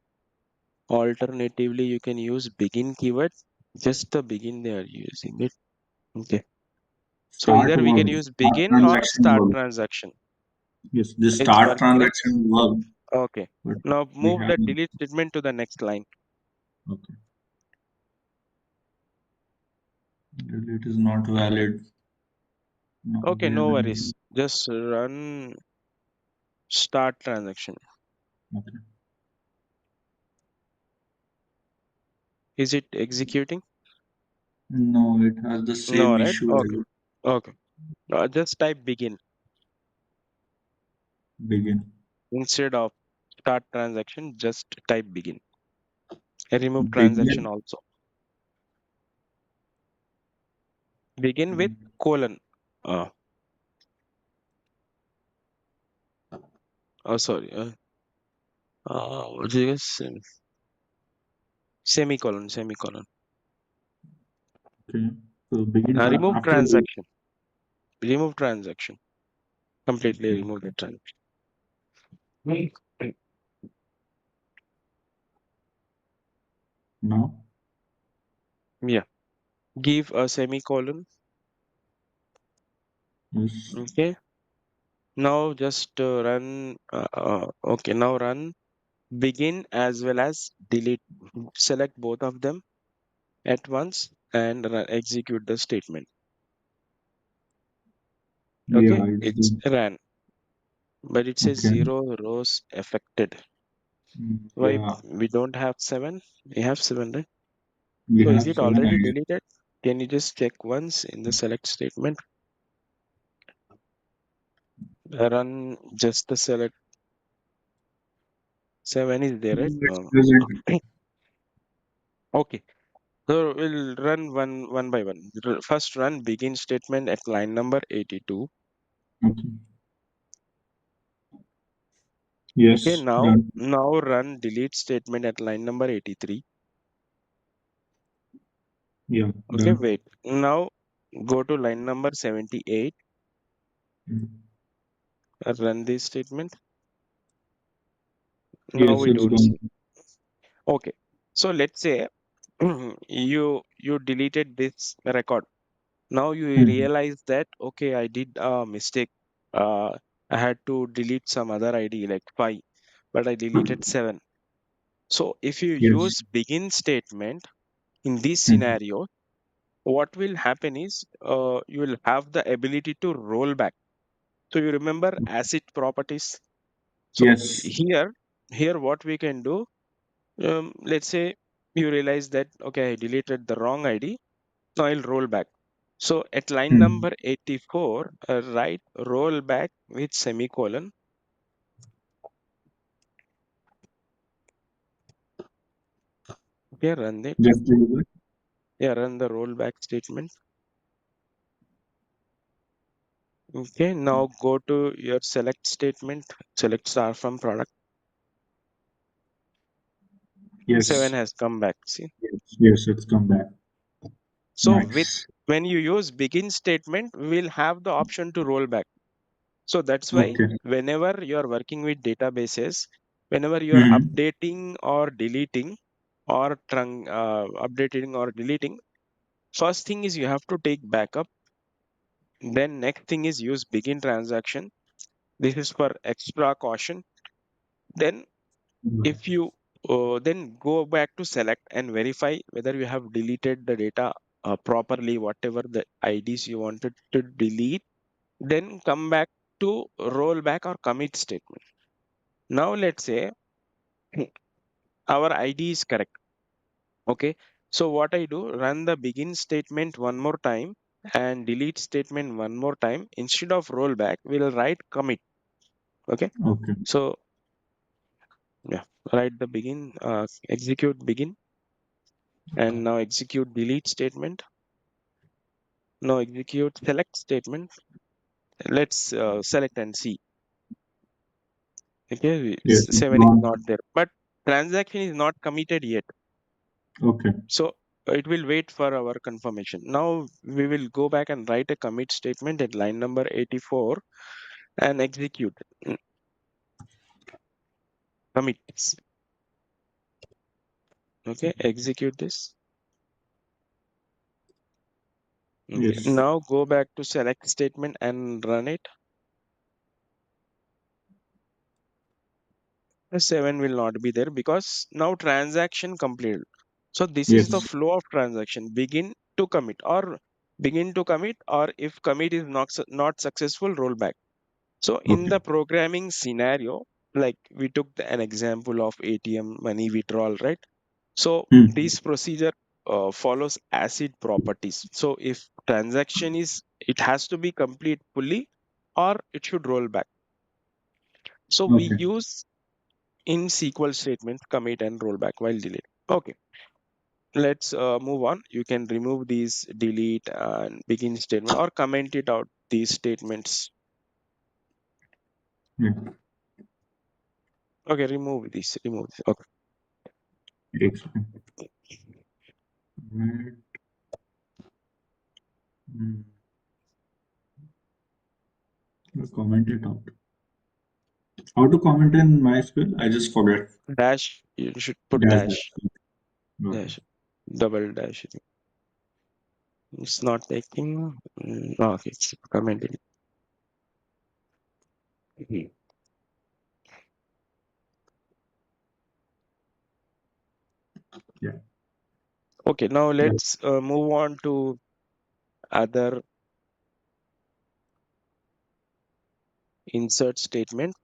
Alternatively, you can use begin keyword. Just the begin they are using it. Okay. So Start either we can verb. use Start begin or transaction start verb. transaction. Yes, this It's start working, right? transaction verb, Okay. but Now we move have the delete statement to the next line. okay. Delete is not valid. Now Okay, we have no an worries. Just run start transaction. okay. Is it executing? No, it has the No, same right? issue Okay. as Okay. Just type begin begin. instead of start transaction. Just type begin. Remove transaction Begin. also. Begin with Mm, colon. Uh, oh, sorry. What is this? Semicolon. Semicolon. okay. So begin Remove after the transaction. Remove transaction. Completely remove the okay. transaction. Now Yeah. Give a semicolon. yes. Okay. Now just run. Okay. Now run begin as well as delete. Select both of them at once and execute the statement. Yeah, Okay. it's It's the ran, but it says okay. 0 rows affected. Why Yeah, we don't have 7? We have 7, right? we So is have it seven already ideas. deleted? Can you just check once in the select statement? Run just the select 7 is there, right? It's present. Okay. So we'll run one by one. First run begin statement at line number 82. Okay. Okay, Yes, now done. run delete statement at line number 83. Yeah, Okay, done. wait. Now go to line number 78. Mm. Run this statement. Now Yes, we it's don't done. see. Okay. So let's say you deleted this record. Now you Mhm. realize that okay, I did a mistake. I had to delete some other ID like 5, but I deleted 7. So if you Yes. use begin statement in this Mhm. scenario, what will happen is you will have the ability to roll back. So you remember ACID properties. So Yes. here what we can do, let's say you realize that okay, I deleted the wrong ID. Now I'll roll back. So at line Mhm. number 84, write roll back with semicolon. Okay, run it. Just do it. Yeah, run the rollback statement. Okay, now go to your select statement. Select star from product. 7 Yes. has come back. See. Yes. Yes, it's come back. So with Nice. when you use begin statement, we will have the option to roll back. So that's why Okay. whenever you are working with databases, whenever you are Mhm. updating or deleting or updating or deleting, first thing is you have to take backup. Then next thing is use begin transaction. This is for extra caution. Then if you then go back to select and verify whether you have deleted the data properly, whatever the IDs you wanted to delete, then come back to rollback or commit statement. Now let's say our ID is correct. Okay. So what I do, run the begin statement one more time and delete statement one more time. Instead of rollback, we'll write commit. Okay. Okay. So yeah, write the begin, execute begin, and now execute delete statement. Now execute select statement. Let's select and see. Okay, Yes, it's 7 is gone. not there, but transaction is not committed yet. Okay. So it will wait for our confirmation. Now we will go back and write a commit statement at line number 84 and execute. Commit. Okay, execute this. Okay, Yes. now go back to select statement and run it. The 7 will not be there because now transaction completed. So this is the Yes. flow of transaction. Begin to commit, or if commit is not successful, roll back. So in Okay. the programming scenario, like we took an example of ATM money withdrawal, right? So Hmm. this procedure follows ACID properties. So if transaction is, it has to be complete fully, or it should roll back. So we Okay. use in SQL statements commit and roll back while delete. Okay, let's move on. You can remove these delete and begin statement or comment it out, these statements. Yeah. Okay, remove this. Okay. Excellent. Right. Hmm. Comment it out. How to comment in MySQL? I just forget. Dash, you should put Dash dash. dash. Got it. Dash, double dash. It's not taking. Okay, it's commenting. Mhm. Yeah. Okay, now Yeah. let's move on to other insert statement,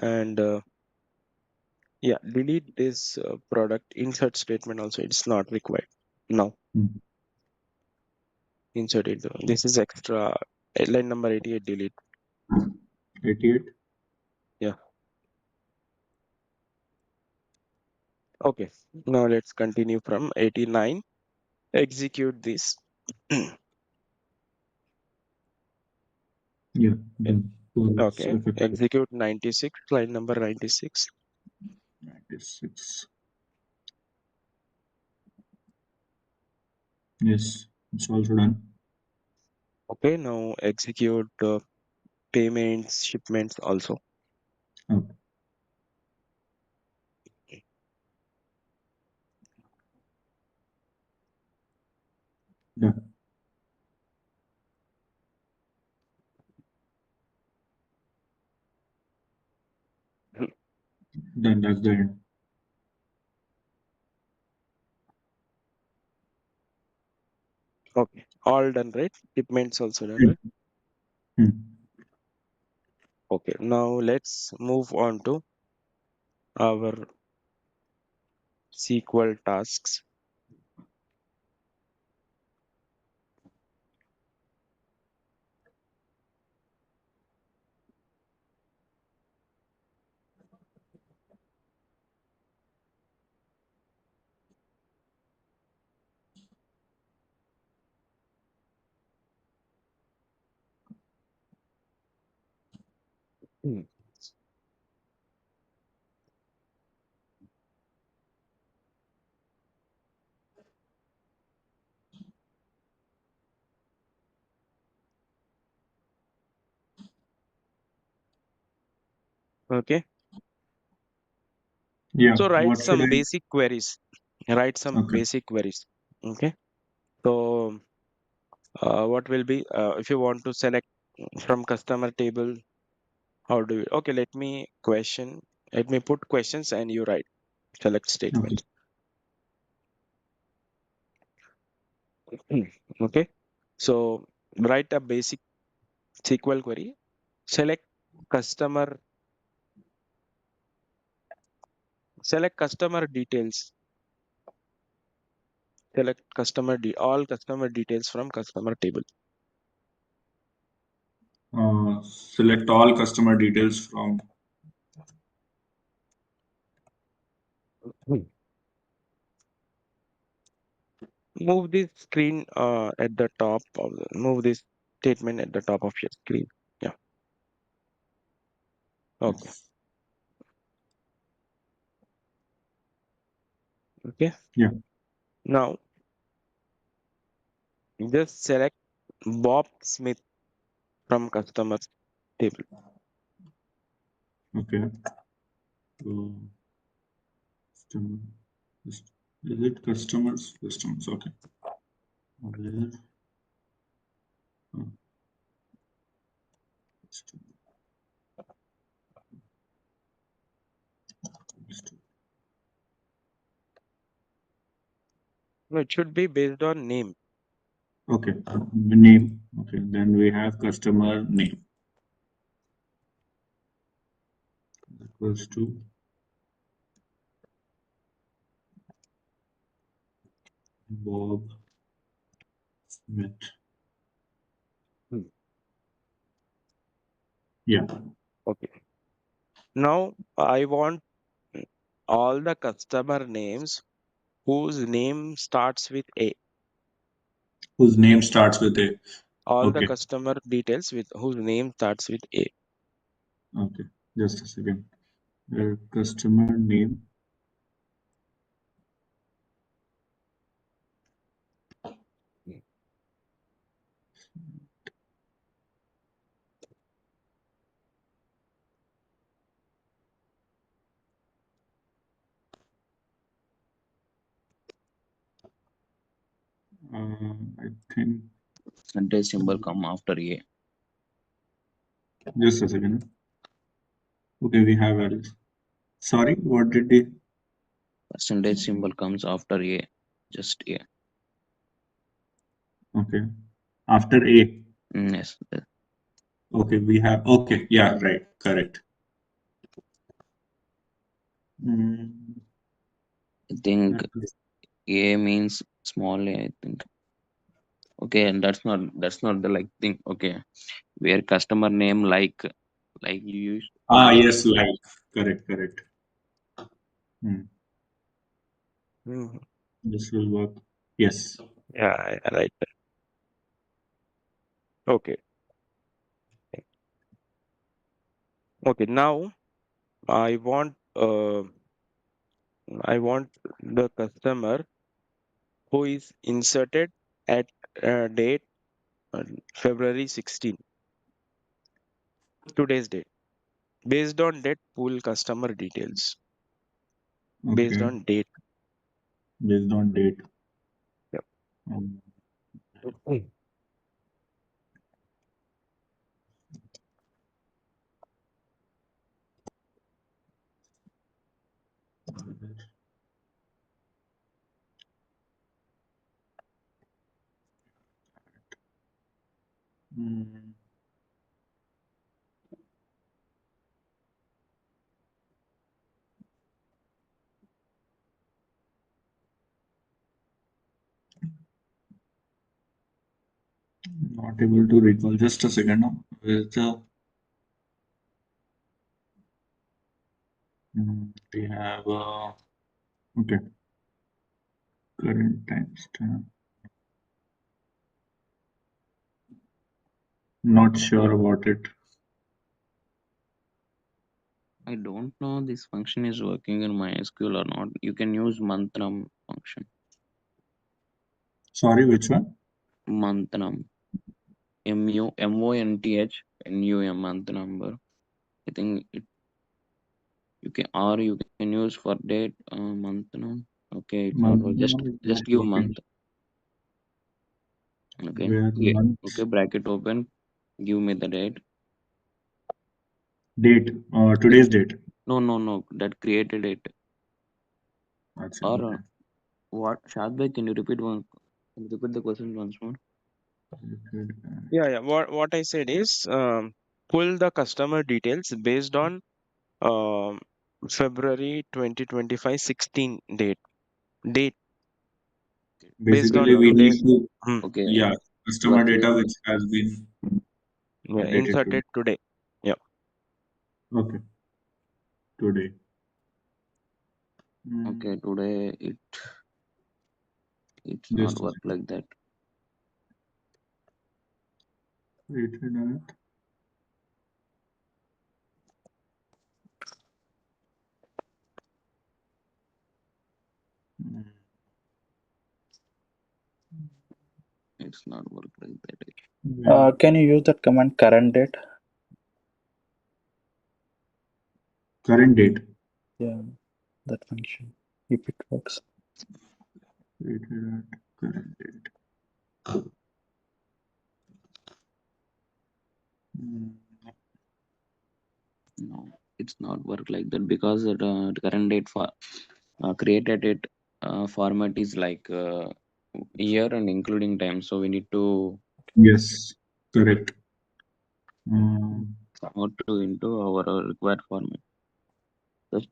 and yeah, delete this product insert statement also. It's not required now. Hmm. Insert it. This is extra. Line number 88, delete. 88. Yeah. Okay. Now let's continue from 89. Execute this. Yeah. Done. So it's Okay. effective. Execute 96. Line number 96. 96. Yes. It's also done. Okay. Now execute payments, shipments also. Oh, done. Done. That's the end. Okay. All done, right? Shipments also done, Hmm. right? Hmm. Okay. Now let's move on to our SQL tasks. Hmm. Okay. Yeah. So write What should some I? basic queries. Write some Okay. basic queries. Okay. So what will be if you want to select from customer table, how do you? Okay, let me put questions and you write select Okay. statements. Okay, so write a basic SQL query. Select customer customer details. Select all customer details from customer table. Select all customer details from. Hmm. Move this screen at the top of move this statement at the top of your screen. Yeah. Okay. Yes. Okay. Yeah. Now just select Bob Smith from customers table. Okay. So, customer. Is it customers? Customers, okay. Where, customer. No, it should be based on name. Okay, name. Okay, then we have customer name equals to Bob Smith. Hmm. Yeah. Okay. Now I want all the customer names whose name starts with A. Whose name starts with A. All the Okay. customer details with whose name starts with A. Okay. Just a second. Customer name. I think Percentage symbol come after A. just a second. Okay, we have Alice. Sorry, what did he? Percentage symbol comes after A. Just A. Okay. After A. Yes. Okay, we have. Okay, yeah, right, correct. Mm, I think that is- A means small A, I think. Okay, and that's not the like thing. Okay. Where customer name like you use yes, like correct. Hmm. Hmm. This will work. Yes. Yeah, right. Okay. Okay. Now I want the customer who is inserted at date February 16, today's date. Based on date, pull customer details. Based Okay. on date. Based on date. Yep. Um, mm, Not able to recall. Just a second now. Where's the? We have okay. Current timestamp. Not sure about it. I don't know this function is working in MySQL or not. You can use mantram function. Sorry, which one? Mantram. MONTHNUM month number. I think you can use for date month now. Okay, it's not Month just now is not give working. month. Okay. Where Yeah. month Okay, bracket open. Give me the date. date? Today's date. No. That created it. That's Or okay. what? Shadbhai, can you repeat the question once more? Yeah. What I said is pull the customer details based on um, February 2025 16 date. Date based Basically, on we today's need to, Okay. yeah, You are customer data which has been updated today. inserted today. Yeah. Okay, today. okay. Today it's not Just a work second. like that. Created at. Mm, It's not work like that. yeah. Can you use that command current date? Current date. Yeah, that function, if it works. Created at current date. No, it's not work like that because the current date for created it format is like year and including time. So we need to Yes, correct. convert to into our required format. Just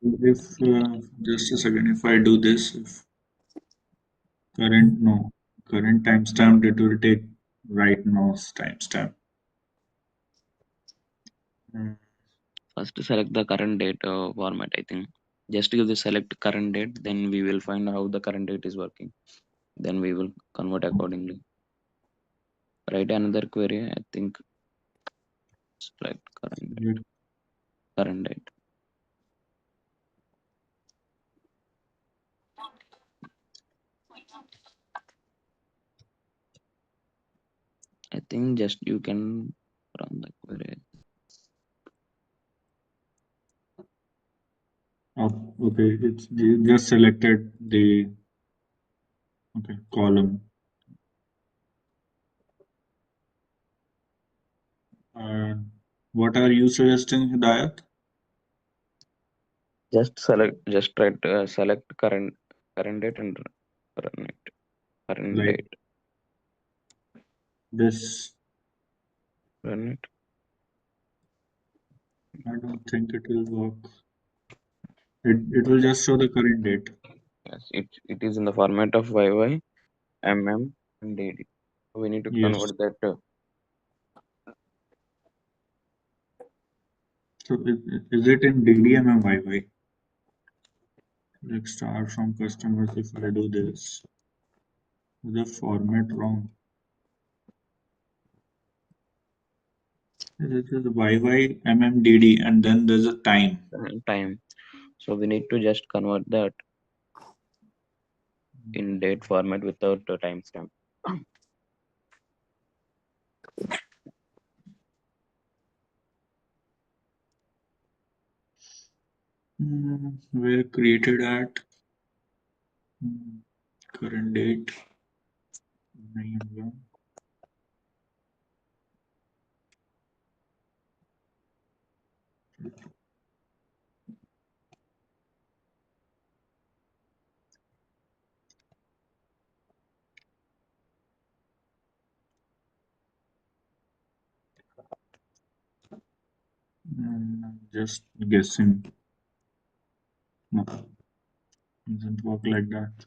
If just a second, if I do this, if current timestamp, it will take right now's timestamp. first select the current date format. I think just give the select current date, then we will find how the current date is working. Then we will convert accordingly. Write another query. I think select current date. I think just you can run the query. Oh, okay, it's just selected the column. What are you suggesting, Hidayat? Just try to select current date and run it. Current Like date, this? run it. I don't think it will work. It will just show the current date. Yes, it is in the format of YY, MM, and DD. We need to Yes. convert that. So is it in DDM and YY? Let's start from customers. If I do this, the format wrong. It is YYMMDD and then there's a time. Time. So we need to just convert that in date format without the timestamp. Where created at current date. Just guessing. No, doesn't work like that.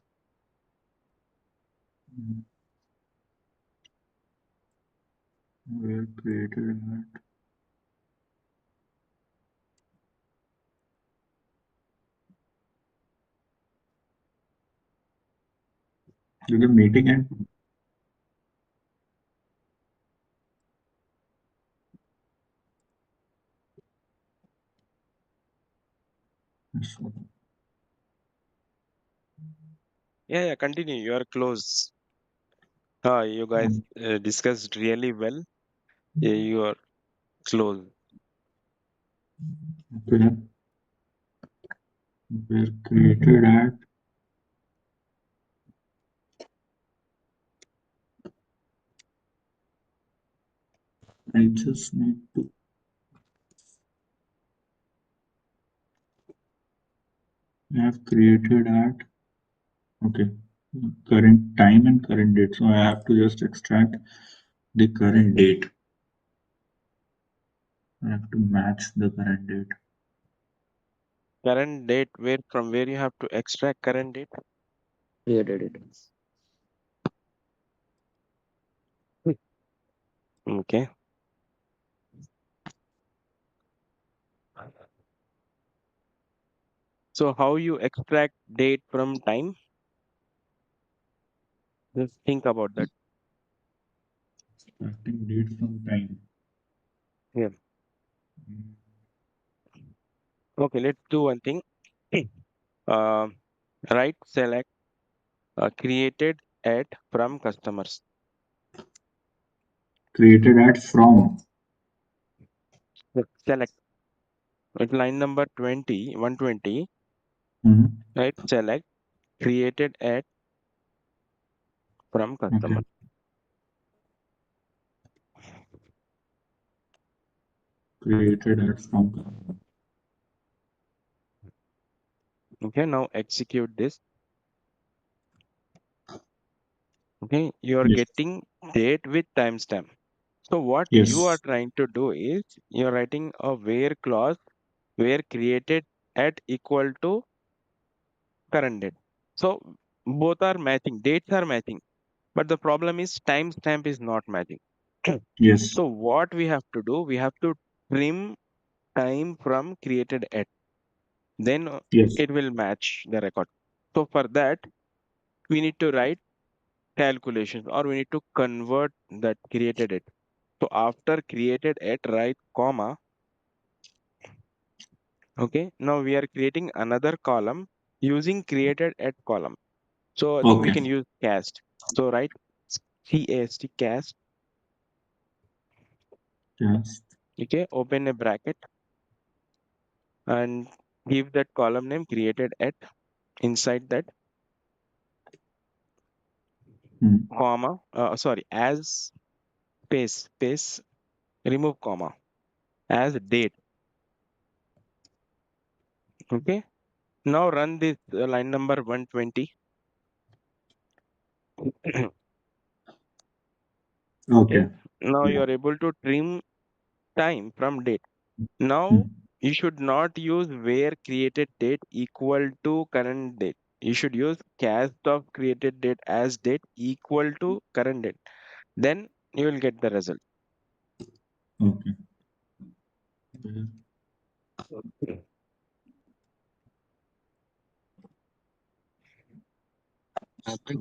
Where created at. Did the meeting end? Yes. Yeah, continue. You are close. You guys discussed really well. Yeah, you are close. Okay. Where created at. I just need to. I have created at. Okay. Current time and current date. So I have to just extract the current date. I have to match the current date. Current date, from where you have to extract current date? Created it. Okay. So how you extract date from time? Just think about that. Extracting date from time. Yeah. Okay, let's do one thing. Uh, right select created at from customers. Created at from. Select at line number 20, 120. Mhm. Right select created at from customer. Okay. Created at from. Okay, now execute this. Okay, you are Yes. getting date with timestamp. So what you are Yes. trying to do is you're writing a where clause where created at equal to current date. So both are matching, dates are matching, but the problem is timestamp is not matching. Yes. So what we have to do, we have to trim time from created at, then Yes. it will match the record. So for that, we need to write calculations or we need to convert that created at. So after created at, write comma. Okay, now we are creating another column using created at column. So I think we Okay. can use cast. So write cast cast. Yes. Okay, open a bracket and give that column name created at. Inside that Hmm. comma, sorry, as space, remove comma, as date. Okay, now run this line number 120. Okay, Okay. now you Yeah. are able to trim time from date. Hmm. Now you should not use where created date equal to current date. You should use cast of created date as date equal to current date. Then you will get the result. Okay.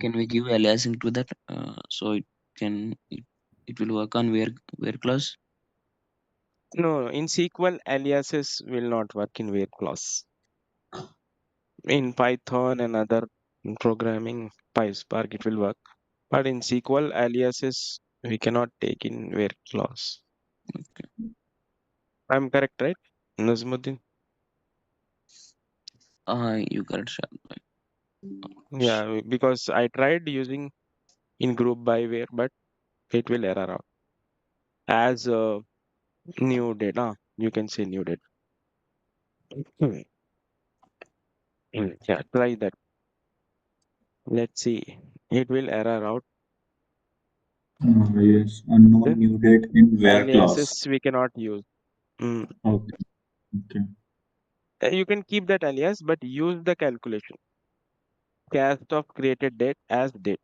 Can we give aliasing to that so it will work on where clause? No, in SQL, aliases will not work in where clause. In Python and other programming, PySpark, it will work. But in SQL, aliases we cannot take in where clause. Okay. I'm correct, right, Nazmuddin? You got it, Shah. Yeah, because I tried using in group by where, but it will error out as a new data. You can say new data. Hmm. Yeah, try that. Let's see. It will error out. Yes. Unknown Okay? new date in where clause. Aliases we cannot use. Mm. Okay. Okay. You can keep that alias, but use the calculation. Cast of created date as date.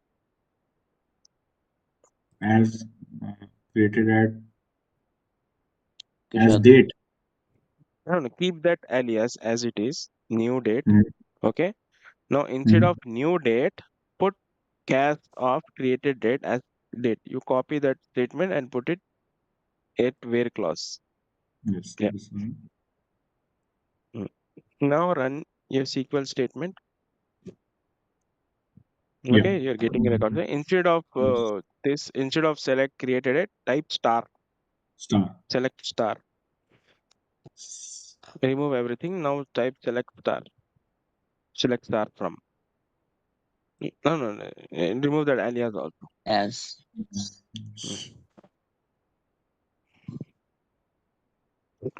As created as Kushal. date. No, no, keep that alias as it is. New date. Hmm. Okay. Now instead Hmm. of new date, put cast of created date as date. You copy that statement and put it at where clause. Yes. Yeah. This one. Mm. Now run your SQL statement. Yeah. Okay, you're getting a record. Instead of Yes. this, instead of select created it, type star. Star. Select star. Remove everything. Now type select star. Select star from. No, no, no. Remove that alias also. As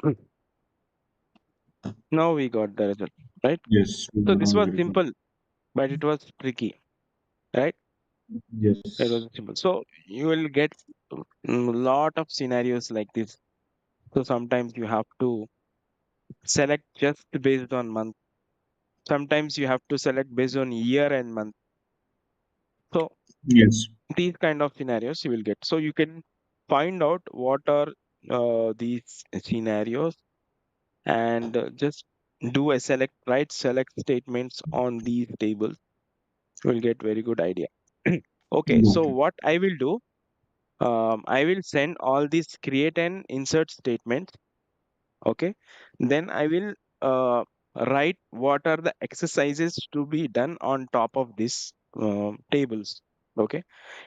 Mm. Now we got the result, right? Yes. We So got this all was the result. simple, but it was tricky, right? It Yes. was simple. So you will get lot of scenarios like this. So sometimes you have to select just based on month. Sometimes you have to select based on year and month. So Yes. these kind of scenarios you will get. So you can find out what are these scenarios and just do a select, write select statements on these tables. You will get very good idea. Okay, so Okay. what I will do, I will send all these create and insert statements. Okay, then I will write what are the exercises to be done on top of these tables. Okay,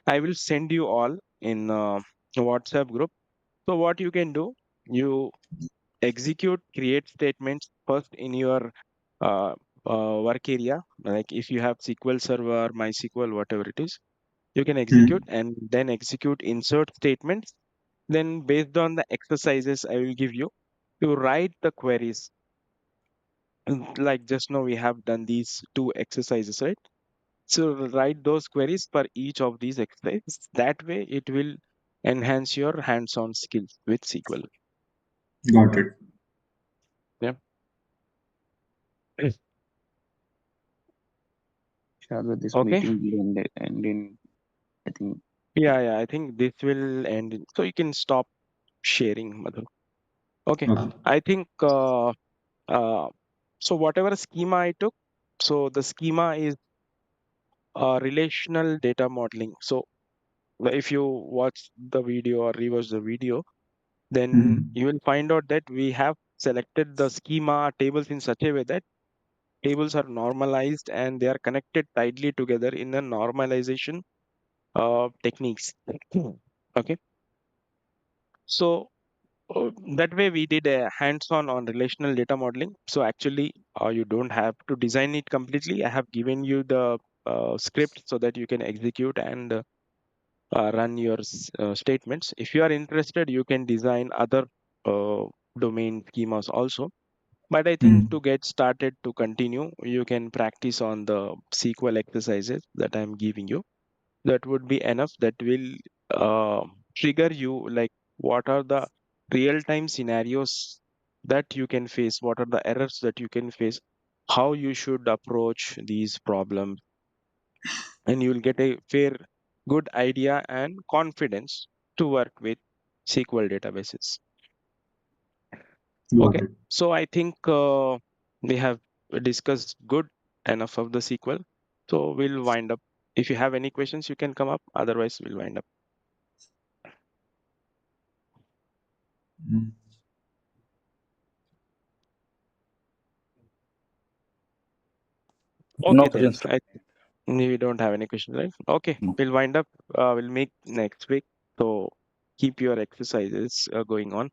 I will send you all in WhatsApp group. So what you can do, you execute create statements first in your uh, work area. Like if you have SQL Server, MySQL, whatever it is, you can execute and then execute insert statements. Then based on the exercises I will give you, to write the queries. Like just now we have done these two exercises, right? So write those queries for each of these exercises. That way it will enhance your hands-on skills with SQL. Got it. Yeah. Sure, with this Okay. meeting will end in, I think. Yeah, I think this will end. So you can stop sharing, Madhu. Okay. Okay. I think uh, so whatever schema I took, so the schema is relational data modeling. So if you watch the video or rewatch the video, then Mhm. you will find out that we have selected the schema tables in such a way that tables are normalized and they are connected tightly together in a normalization techniques. Okay. So that way we did a hands-on on relational data modeling. So actually, you don't have to design it completely. I have given you the script so that you can execute and run your statements. If you are interested, you can design other uh, domain schemas also. But I think Mhm. to get started, to continue, you can practice on the SQL exercises that I'm giving you. That would be enough. That will trigger you like what are the real-time scenarios that you can face, what are the errors that you can face, how you should approach these problems, and you will get a fair, good idea and confidence to work with SQL databases. Got Okay, it. so I think we have discussed good enough of the SQL. So we'll wind up. If you have any questions, you can come up. Otherwise, we'll wind up. Mhm. No Okay, then questions from we don't have any questions, right? Okay, no. we'll wind up. We'll make next week. So keep your exercises going on.